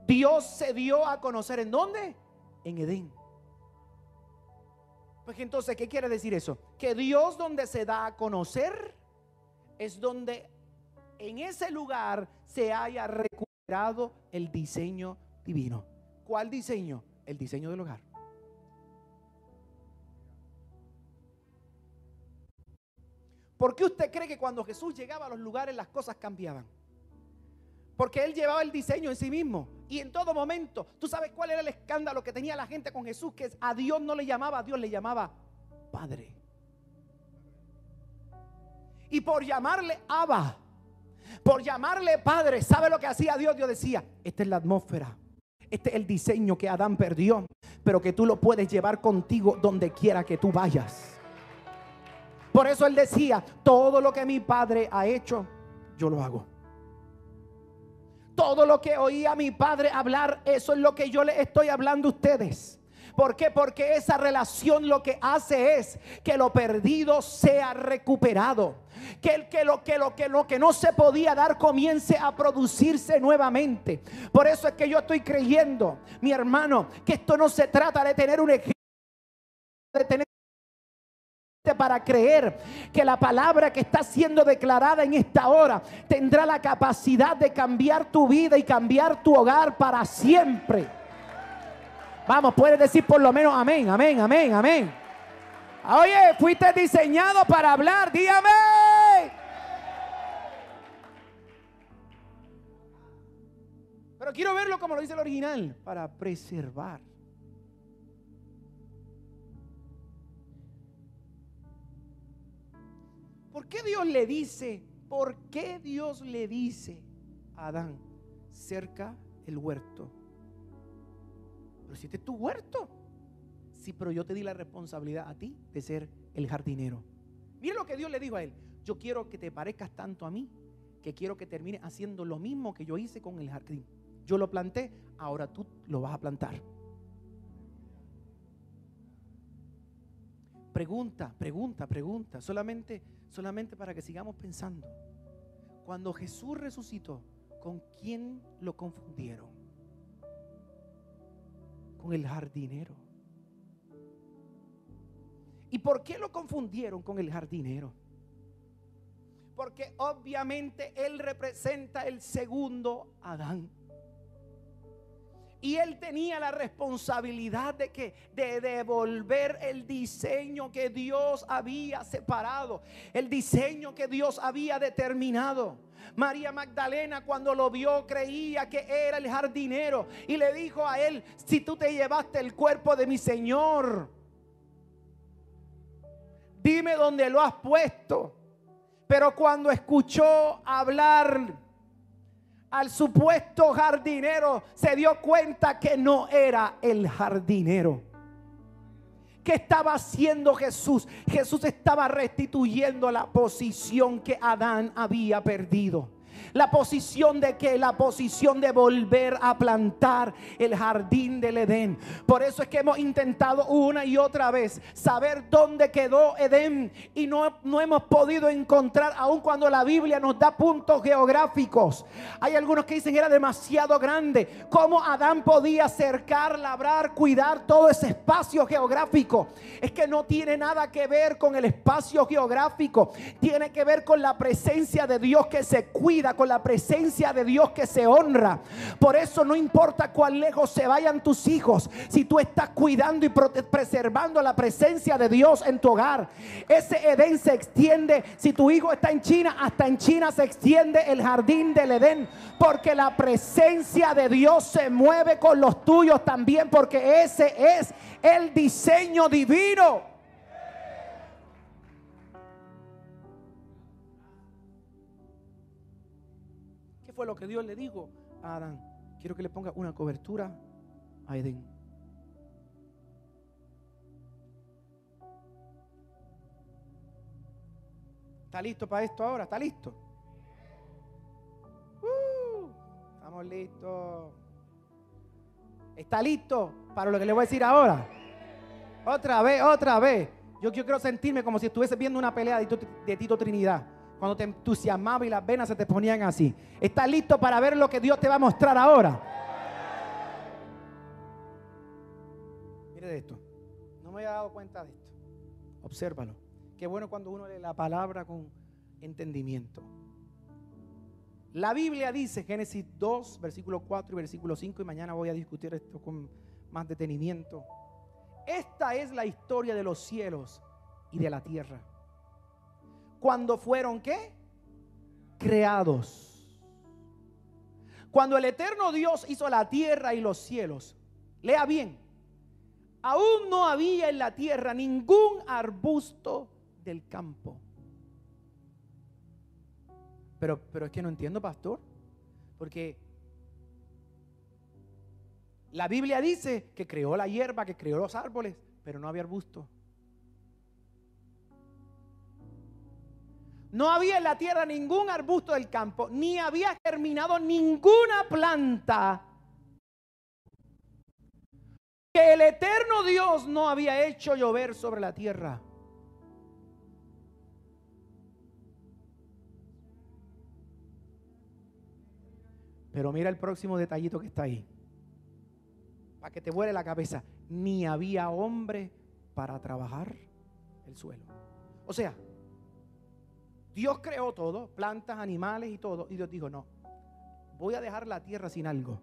Dios se dio a conocer ¿en dónde? En Edén. Pues entonces, ¿qué quiere decir eso? Que Dios, donde se da a conocer, es donde en ese lugar se haya recuperado el diseño divino. ¿Cuál diseño? El diseño del hogar. ¿Por qué usted cree que cuando Jesús llegaba a los lugares las cosas cambiaban? Porque Él llevaba el diseño en sí mismo. Y en todo momento, ¿tú sabes cuál era el escándalo que tenía la gente con Jesús? Que a Dios no le llamaba a Dios, le llamaba Padre. Y por llamarle Abba, por llamarle Padre, ¿sabe lo que hacía Dios? Dios decía: esta es la atmósfera, este es el diseño que Adán perdió, pero que tú lo puedes llevar contigo donde quiera que tú vayas. Por eso Él decía: todo lo que mi Padre ha hecho, yo lo hago. Todo lo que oí a mi Padre hablar, eso es lo que yo les estoy hablando a ustedes. ¿Por qué? Porque esa relación lo que hace es que lo perdido sea recuperado. Que lo que no se podía dar comience a producirse nuevamente. Por eso es que yo estoy creyendo, mi hermano, que esto no se trata de tener un ejemplo, de tener para creer que la palabra que está siendo declarada en esta hora tendrá la capacidad de cambiar tu vida y cambiar tu hogar para siempre. Vamos, puedes decir por lo menos amén, amén, amén, amén. Oye, fuiste diseñado para hablar, dígame. Pero quiero verlo como lo dice el original: para preservar. ¿Por qué Dios le dice? ¿Por qué Dios le dice a Adán: cerca el huerto? Pero si este es tu huerto. Sí, pero yo te di la responsabilidad a ti de ser el jardinero. Mira lo que Dios le dijo a él: yo quiero que te parezcas tanto a mí, que quiero que termines haciendo lo mismo que yo hice con el jardín. Yo lo planté, ahora tú lo vas a plantar. Pregunta, solamente para que sigamos pensando. Cuando Jesús resucitó, ¿Con quién lo confundieron? Con el jardinero. ¿Y por qué lo confundieron con el jardinero? Porque obviamente él representa el segundo Adán. Y él tenía la responsabilidad de devolver el diseño que Dios había separado, el diseño que Dios había determinado. María Magdalena, cuando lo vio, creía que era el jardinero y le dijo a él: si tú te llevaste el cuerpo de mi Señor, dime dónde lo has puesto. Pero cuando escuchó hablar al supuesto jardinero, se dio cuenta que no era el jardinero. ¿Qué estaba haciendo Jesús? Jesús estaba restituyendo la posición que Adán había perdido. La posición de que la posición de volver a plantar el jardín del Edén. Por eso es que hemos intentado una y otra vez saber dónde quedó Edén y no hemos podido encontrar, aun cuando la Biblia nos da puntos geográficos. Hay algunos que dicen que era demasiado grande. ¿Cómo Adán podía cercar, labrar, cuidar todo ese espacio geográfico? Es que no tiene nada que ver con el espacio geográfico. Tiene que ver con la presencia de Dios que se cuida, con la presencia de Dios que se honra. Por eso no importa cuán lejos se vayan tus hijos, si tú estás cuidando y preservando la presencia de Dios en tu hogar, ese Edén se extiende. Si tu hijo está en China, hasta en China se extiende el jardín del Edén, porque la presencia de Dios se mueve con los tuyos también, porque ese es el diseño divino. ¿Qué fue lo que Dios le dijo a Adán? Quiero que le ponga una cobertura a Edén. ¿Está listo para esto ahora? ¿Está listo? Estamos listos. ¿Está listo para lo que le voy a decir ahora? Otra vez, otra vez. Yo quiero sentirme como si estuviese viendo una pelea de Tito Trinidad, cuando te entusiasmaba y las venas se te ponían así. ¿Estás listo para ver lo que Dios te va a mostrar ahora? Mire de esto. No me había dado cuenta de esto. Obsérvalo. Qué bueno cuando uno lee la palabra con entendimiento. La Biblia dice, Génesis 2, versículo 4 y versículo 5, y mañana voy a discutir esto con más detenimiento. Esta es la historia de los cielos y de la tierra. Cuando fueron, ¿qué? Creados. Cuando el eterno Dios hizo la tierra y los cielos, lea bien, aún no había en la tierra ningún arbusto del campo. Pero es que no entiendo, pastor, porque la Biblia dice que creó la hierba, que creó los árboles, pero no había arbusto. No había en la tierra ningún arbusto del campo, ni había germinado ninguna planta que el eterno Dios no había hecho llover sobre la tierra. Pero mira el próximo detallito que está ahí, para que te vuele la cabeza. Ni había hombre para trabajar el suelo. O sea, Dios creó todo, plantas, animales y todo, y Dios dijo: no, voy a dejar la tierra sin algo,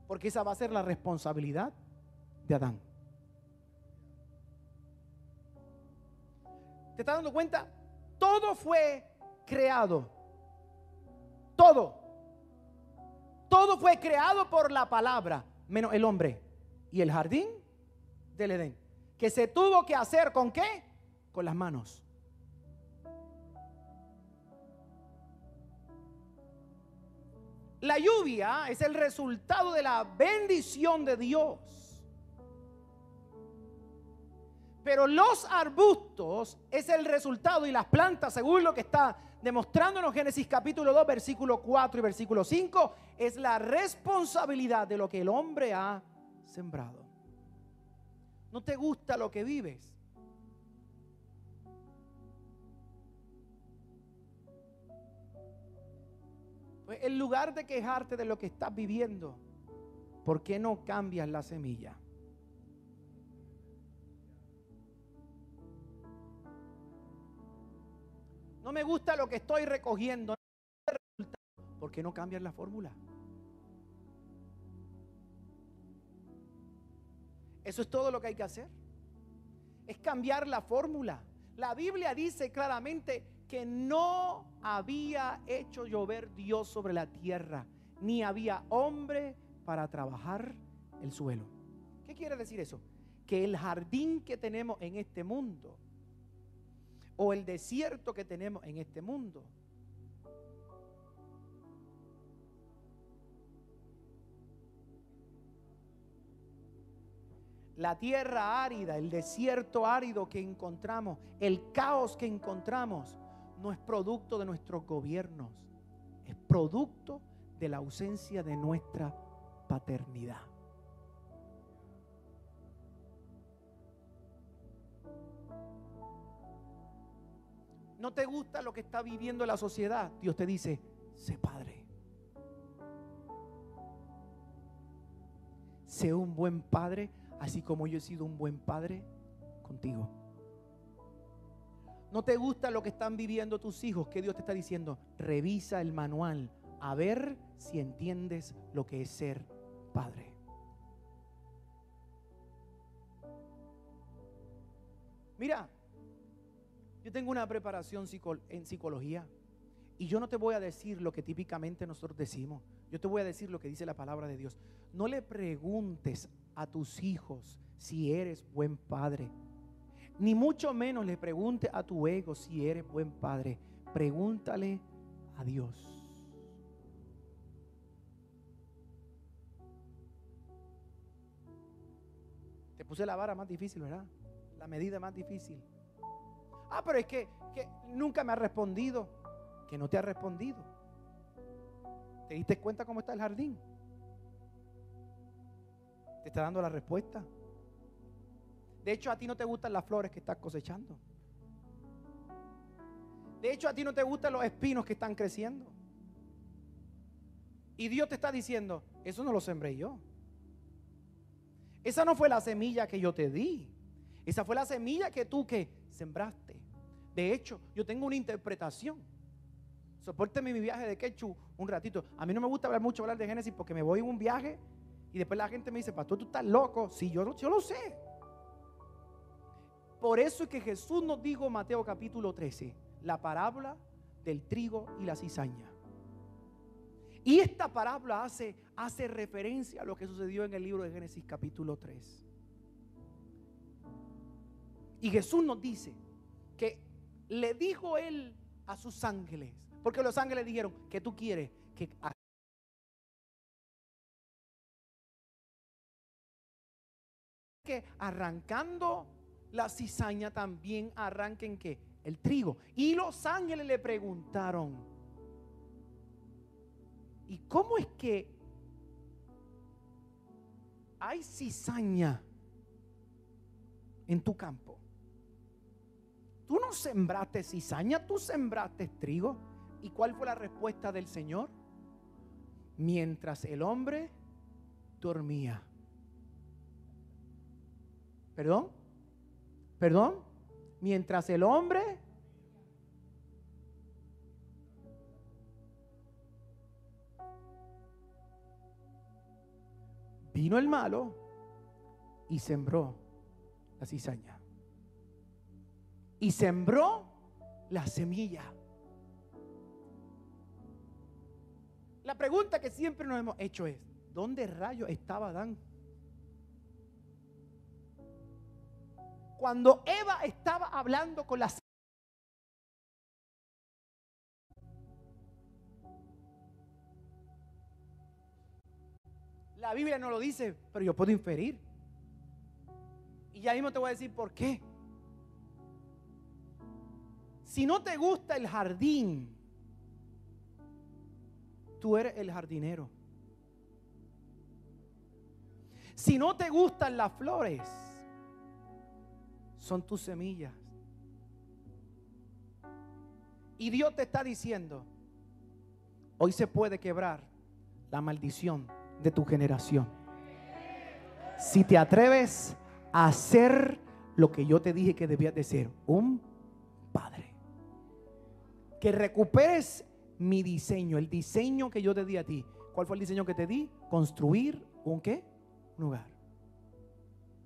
porque esa va a ser la responsabilidad de Adán. ¿Te estás dando cuenta? Todo fue creado. Todo fue creado por la palabra, menos el hombre y el jardín del Edén, que se tuvo que hacer ¿con qué? Con las manos. La lluvia es el resultado de la bendición de Dios, pero los arbustos es el resultado, y las plantas, según lo que está demostrándonos Génesis capítulo 2, versículo 4 y versículo 5, es la responsabilidad de lo que el hombre ha sembrado. ¿No te gusta lo que vives? Pues en lugar de quejarte de lo que estás viviendo, ¿por qué no cambias la semilla? No me gusta lo que estoy recogiendo. ¿Por qué no cambias la fórmula? Eso es todo lo que hay que hacer. Es cambiar la fórmula. La Biblia dice claramente que no había hecho llover Dios sobre la tierra, ni había hombre para trabajar el suelo. ¿Qué quiere decir eso? Que el jardín que tenemos en este mundo, o el desierto que tenemos en este mundo, la tierra árida, el desierto árido que encontramos, el caos que encontramos, no es producto de nuestros gobiernos, es producto de la ausencia de nuestra paternidad. ¿No te gusta lo que está viviendo la sociedad? Dios te dice, sé padre. Sé un buen padre, así como yo he sido un buen padre contigo. ¿No te gusta lo que están viviendo tus hijos? ¿Qué Dios te está diciendo? Revisa el manual a ver si entiendes lo que es ser padre. Mira, yo tengo una preparación en psicología y yo no te voy a decir lo que típicamente nosotros decimos. Yo te voy a decir lo que dice la palabra de Dios. No le preguntes a tus hijos si eres buen padre, ni mucho menos le preguntes a tu ego si eres buen padre. Pregúntale a Dios. Te puse la vara más difícil, ¿verdad? La medida más difícil. Ah, pero es que nunca me ha respondido. Que no te ha respondido. ¿Te diste cuenta cómo está el jardín? ¿Te está dando la respuesta? De hecho, a ti no te gustan las flores que estás cosechando. De hecho, a ti no te gustan los espinos que están creciendo. Y Dios te está diciendo, eso no lo sembré yo. Esa no fue la semilla que yo te di. Esa fue la semilla que tú que sembraste. De hecho, yo tengo una interpretación. Sopórteme mi viaje de Quechu un ratito. A mí no me gusta hablar de Génesis porque me voy en un viaje y después la gente me dice, pastor, tú estás loco. Sí, yo lo sé. Por eso es que Jesús nos dijo en Mateo capítulo 13, la parábola del trigo y la cizaña. Y esta parábola hace referencia a lo que sucedió en el libro de Génesis capítulo 3. Y Jesús nos dice que le dijo él a sus ángeles, porque los ángeles dijeron, ¿qué tú quieres? Que arrancando la cizaña también arranquen ¿qué? El trigo. Y los ángeles le preguntaron, ¿y cómo es que hay cizaña en tu campo? Tú no sembraste cizaña, tú sembraste trigo. ¿Y cuál fue la respuesta del Señor? Mientras el hombre dormía. ¿Perdón? Mientras el hombre vino el malo y sembró la cizaña. Y sembró la semilla. La pregunta que siempre nos hemos hecho es, ¿dónde rayos estaba Adán? Cuando Eva estaba hablando con la... La Biblia no lo dice, pero yo puedo inferir. Y ya mismo te voy a decir por qué. Si no te gusta el jardín, tú eres el jardinero. Si no te gustan las flores, son tus semillas. Y Dios te está diciendo, Hoy se puede quebrar la maldición de tu generación. Si te atreves a hacer lo que yo te dije que debías de ser, un padre. Que recuperes mi diseño, el diseño que yo te di a ti. ¿Cuál fue el diseño que te di? Construir un ¿qué? Un hogar.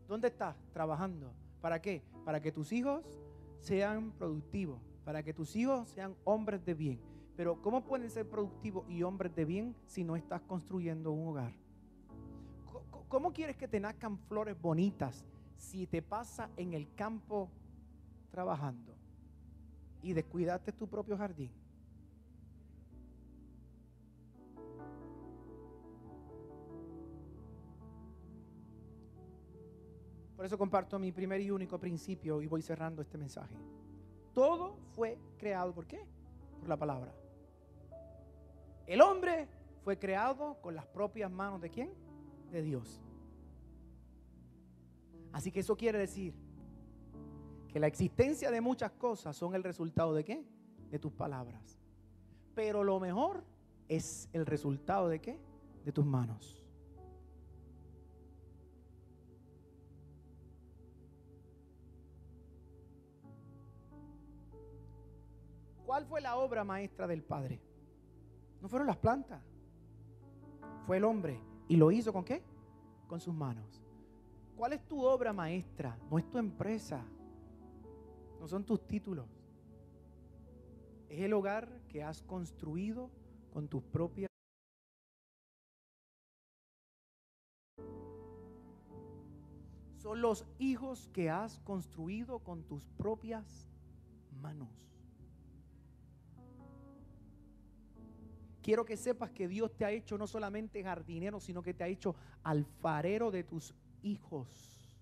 ¿Dónde estás trabajando? ¿Para qué? Para que tus hijos sean productivos, para que tus hijos sean hombres de bien. Pero ¿cómo pueden ser productivos y hombres de bien si no estás construyendo un hogar? ¿Cómo quieres que te nazcan flores bonitas si te pasa en el campo trabajando y descuidaste tu propio jardín? Por eso comparto mi primer y único principio y voy cerrando este mensaje. Todo fue creado, ¿por qué? Por la palabra. El hombre fue creado con las propias manos ¿de quién? De Dios. Así que eso quiere decir que la existencia de muchas cosas son el resultado ¿de qué? De tus palabras. Pero lo mejor es el resultado ¿de qué? De tus manos. ¿Cuál fue la obra maestra del Padre? No fueron las plantas, fue el hombre. ¿Y lo hizo con qué? Con sus manos. ¿Cuál es tu obra maestra? No es tu empresa, no son tus títulos. Es el hogar que has construido con tus propias. Son los hijos que has construido con tus propias manos. Quiero que sepas que Dios te ha hecho no solamente jardinero, sino que te ha hecho alfarero de tus hijos.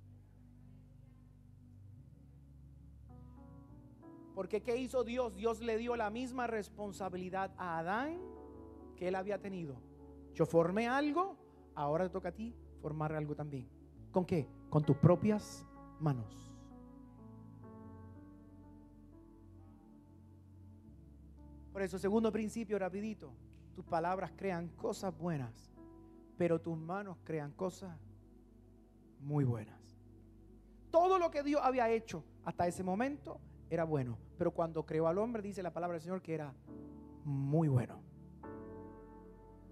Porque ¿qué hizo Dios? Dios le dio la misma responsabilidad a Adán que él había tenido. Yo formé algo, ahora te toca a ti formar algo también. ¿Con qué? Con tus propias manos. Por eso, segundo principio, rapidito. Tus palabras crean cosas buenas, pero tus manos crean cosas muy buenas. Todo lo que Dios había hecho hasta ese momento era bueno, pero cuando creó al hombre, dice la palabra del Señor que era muy bueno.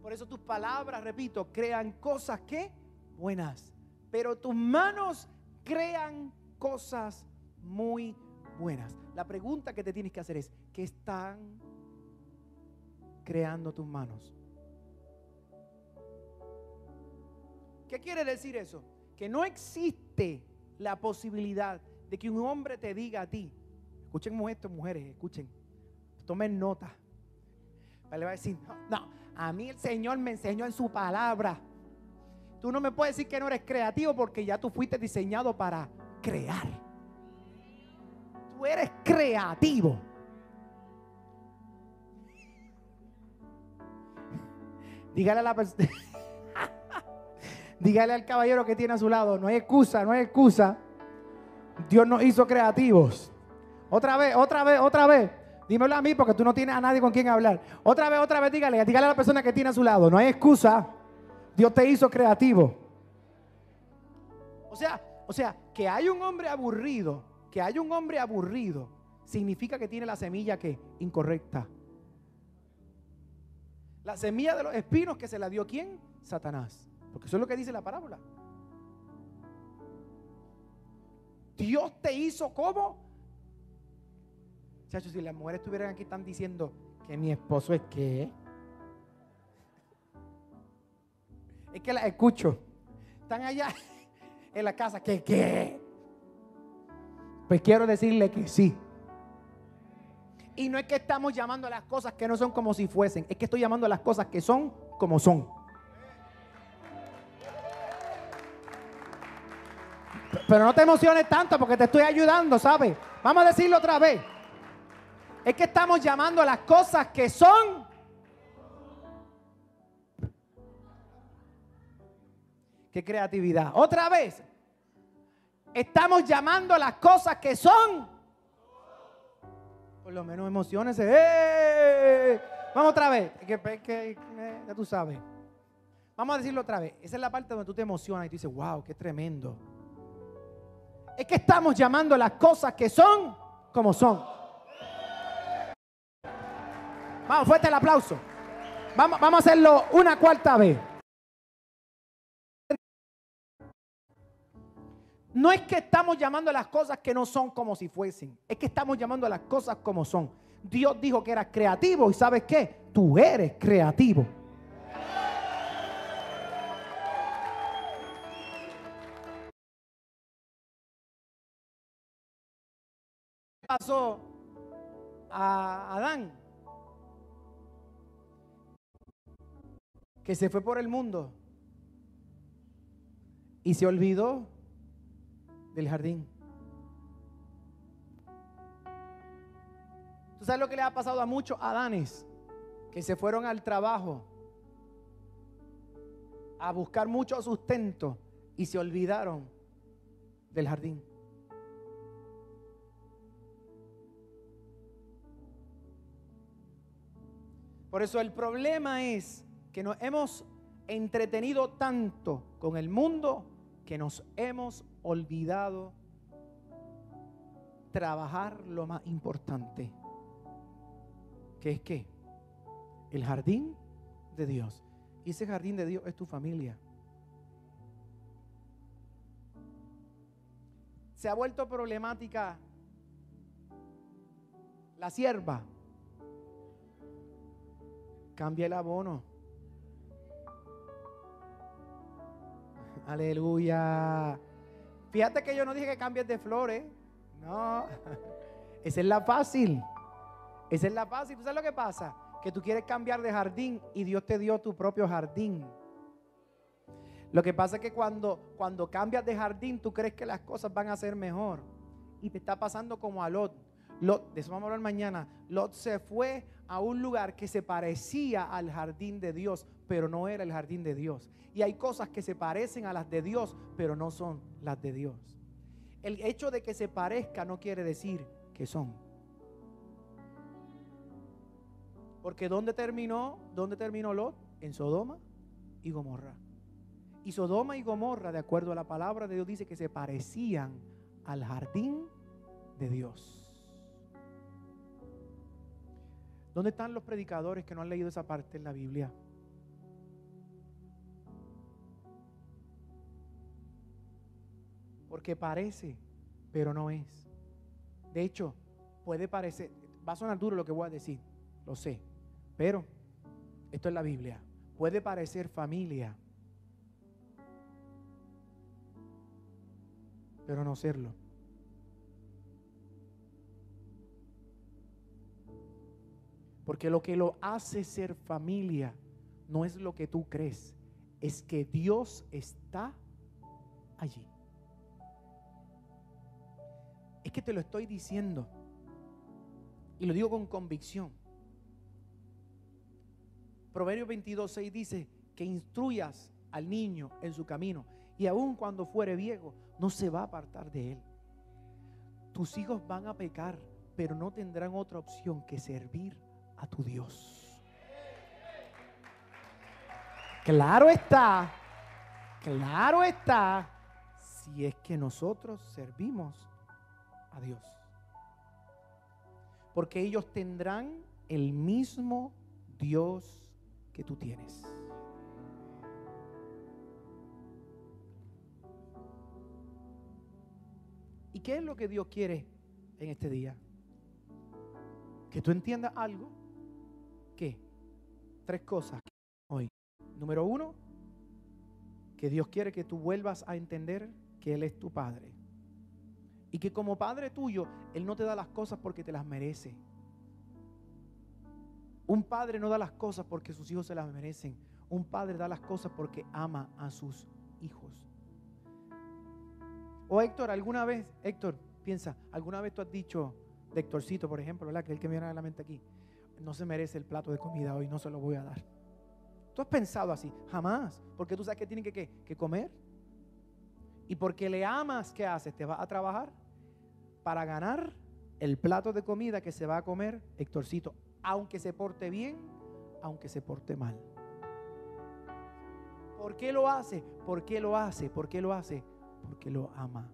Por eso tus palabras, repito, crean cosas que buenas, pero tus manos crean cosas muy buenas. La pregunta que te tienes que hacer es: ¿qué están creando tus manos? ¿Qué quiere decir eso? Que no existe la posibilidad de que un hombre te diga a ti, escuchen esto, mujeres, escuchen, tomen nota. Le va a decir, no, a mí el Señor me enseñó en su palabra. Tú no me puedes decir que no eres creativo porque ya tú fuiste diseñado para crear. Tú eres creativo. Dígale a la persona, dígale al caballero que tiene a su lado, no hay excusa, no hay excusa. Dios nos hizo creativos. Otra vez. Dímelo a mí porque tú no tienes a nadie con quien hablar. Otra vez, dígale a la persona que tiene a su lado, no hay excusa. Dios te hizo creativo. O sea, que hay un hombre aburrido, significa que tiene la semilla que incorrecta. La semilla de los espinos que se la dio ¿quién? Satanás. Porque eso es lo que dice la parábola. Dios te hizo como. Chachos, si las mujeres estuvieran aquí están diciendo que mi esposo es que. Es que las escucho. Están allá en la casa. ¿Qué? Pues quiero decirle que sí. Y no es que estamos llamando a las cosas que no son como si fuesen. Es que estoy llamando a las cosas que son como son. Pero no te emociones tanto porque te estoy ayudando, ¿sabes? Vamos a decirlo otra vez. Es que estamos llamando a las cosas que son. ¡Qué creatividad! Otra vez. Estamos llamando a las cosas que son. Por lo menos emociones. Vamos otra vez. Ya tú sabes. Vamos a decirlo otra vez. Esa es la parte donde tú te emocionas y tú dices, wow, qué tremendo. Es que estamos llamando las cosas que son como son. Vamos, fuerte el aplauso. Vamos a hacerlo una cuarta vez. No es que estamos llamando a las cosas que no son como si fuesen. Es que estamos llamando a las cosas como son. Dios dijo que eras creativo y ¿sabes qué? Tú eres creativo. ¿Qué pasó a Adán? Que se fue por el mundo y se olvidó del jardín. ¿Tú sabes lo que le ha pasado a muchos Adanes? Que se fueron al trabajo a buscar mucho sustento y se olvidaron del jardín. Por eso el problema es que nos hemos entretenido tanto con el mundo que nos hemos olvidado trabajar lo más importante, que es ¿qué? El jardín de Dios. Y ese jardín de Dios es tu familia. Se ha vuelto problemática la sierva. Cambia el abono. Aleluya. Fíjate que yo no dije que cambies de flores. No. Esa es la fácil. Esa es la fácil. ¿Tú sabes lo que pasa? Que tú quieres cambiar de jardín y Dios te dio tu propio jardín. Lo que pasa es que cuando cambias de jardín, tú crees que las cosas van a ser mejor. Y te está pasando como a Lot. De eso vamos a hablar mañana. Lot se fue a un lugar que se parecía al jardín de Dios, pero no era el jardín de Dios. Y hay cosas que se parecen a las de Dios, pero no son las de Dios. El hecho de que se parezca no quiere decir que son. Porque ¿dónde terminó Lot? En Sodoma y Gomorra. Y Sodoma y Gomorra, de acuerdo a la palabra de Dios, dice que se parecían al jardín de Dios. ¿Dónde están los predicadores que no han leído esa parte en la Biblia? Porque parece, pero no es. De hecho, puede parecer, va a sonar duro lo que voy a decir, lo sé, pero esto es la Biblia. Puede parecer familia, pero no serlo. Porque lo que lo hace ser familia no es lo que tú crees, es que Dios está allí. Es que te lo estoy diciendo y lo digo con convicción. Proverbios 22:6 dice que instruyas al niño en su camino y aun cuando fuere viejo no se va a apartar de él. Tus hijos van a pecar, pero no tendrán otra opción que servir a tu Dios. Claro está, si es que nosotros servimos a Dios. Porque ellos tendrán el mismo Dios que tú tienes. ¿Y qué es lo que Dios quiere en este día? Que tú entiendas algo. ¿Qué? 3 cosas hoy. Número 1, que Dios quiere que tú vuelvas a entender que Él es tu Padre. Y que como Padre tuyo, Él no te da las cosas porque te las merece. Un padre no da las cosas porque sus hijos se las merecen. Un padre da las cosas porque ama a sus hijos. O Héctor, piensa, alguna vez tú has dicho de Héctorcito, por ejemplo, ¿verdad? Que es el que me viene a la mente aquí. No se merece el plato de comida hoy, no se lo voy a dar. ¿Tú has pensado así? Jamás. Porque tú sabes que tienen que comer. Y porque le amas, ¿qué haces? Te vas a trabajar para ganar el plato de comida que se va a comer Héctorcito. Aunque se porte bien, aunque se porte mal. ¿Por qué lo hace? ¿Por qué lo hace? ¿Por qué lo hace? Porque lo ama.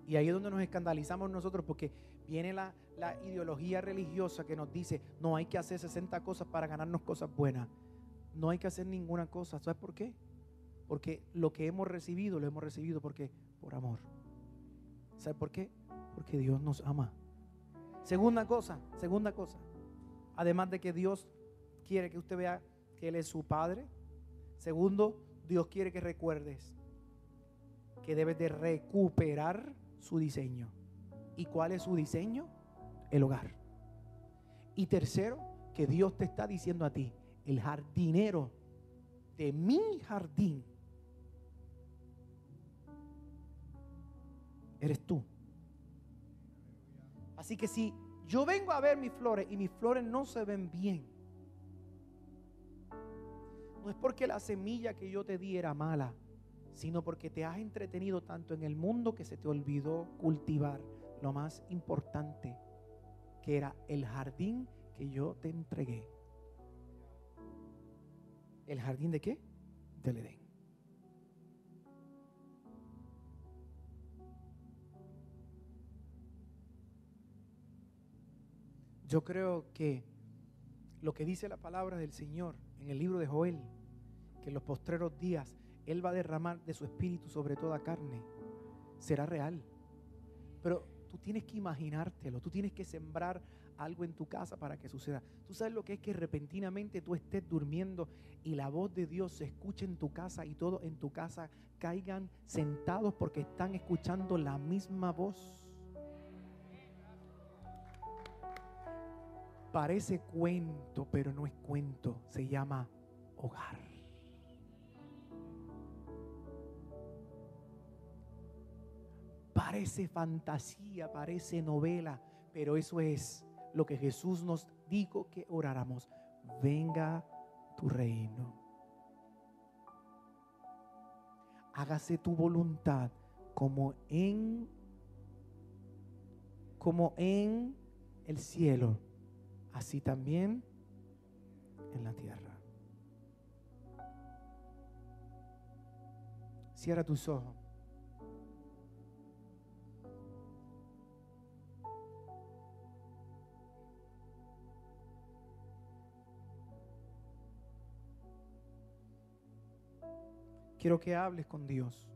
Y ahí es donde nos escandalizamos nosotros, porque viene la ideología religiosa que nos dice, no hay que hacer 60 cosas para ganarnos cosas buenas. No hay que hacer ninguna cosa. ¿Sabes por qué? Porque lo que hemos recibido, lo hemos recibido porque por amor. ¿Sabes por qué? Porque Dios nos ama. Segunda cosa. Además de que Dios quiere que usted vea que Él es su Padre. Segundo, Dios quiere que recuerdes que debes de recuperar su diseño. ¿Y cuál es su diseño? El hogar. Y tercero, que Dios te está diciendo a ti, el jardinero de mi jardín eres tú. Así que si yo vengo a ver mis flores y mis flores no se ven bien, no es porque la semilla que yo te di era mala, sino porque te has entretenido tanto en el mundo que se te olvidó cultivar lo más importante, que era el jardín que yo te entregué. ¿El jardín de qué? Del Edén. Yo creo que lo que dice la palabra del Señor en el libro de Joel, que en los postreros días Él va a derramar de su espíritu sobre toda carne, será real. Pero tú tienes que imaginártelo, tú tienes que sembrar algo en tu casa para que suceda. Tú sabes lo que es que repentinamente tú estés durmiendo y la voz de Dios se escuche en tu casa y todos en tu casa caigan sentados porque están escuchando la misma voz. Parece cuento, pero no es cuento, se llama hogar. Parece fantasía, parece novela, pero eso es lo que Jesús nos dijo que oráramos. Venga tu reino. Hágase tu voluntad como en el cielo, así también en la tierra. Cierra tus ojos. Quiero que hables con Dios.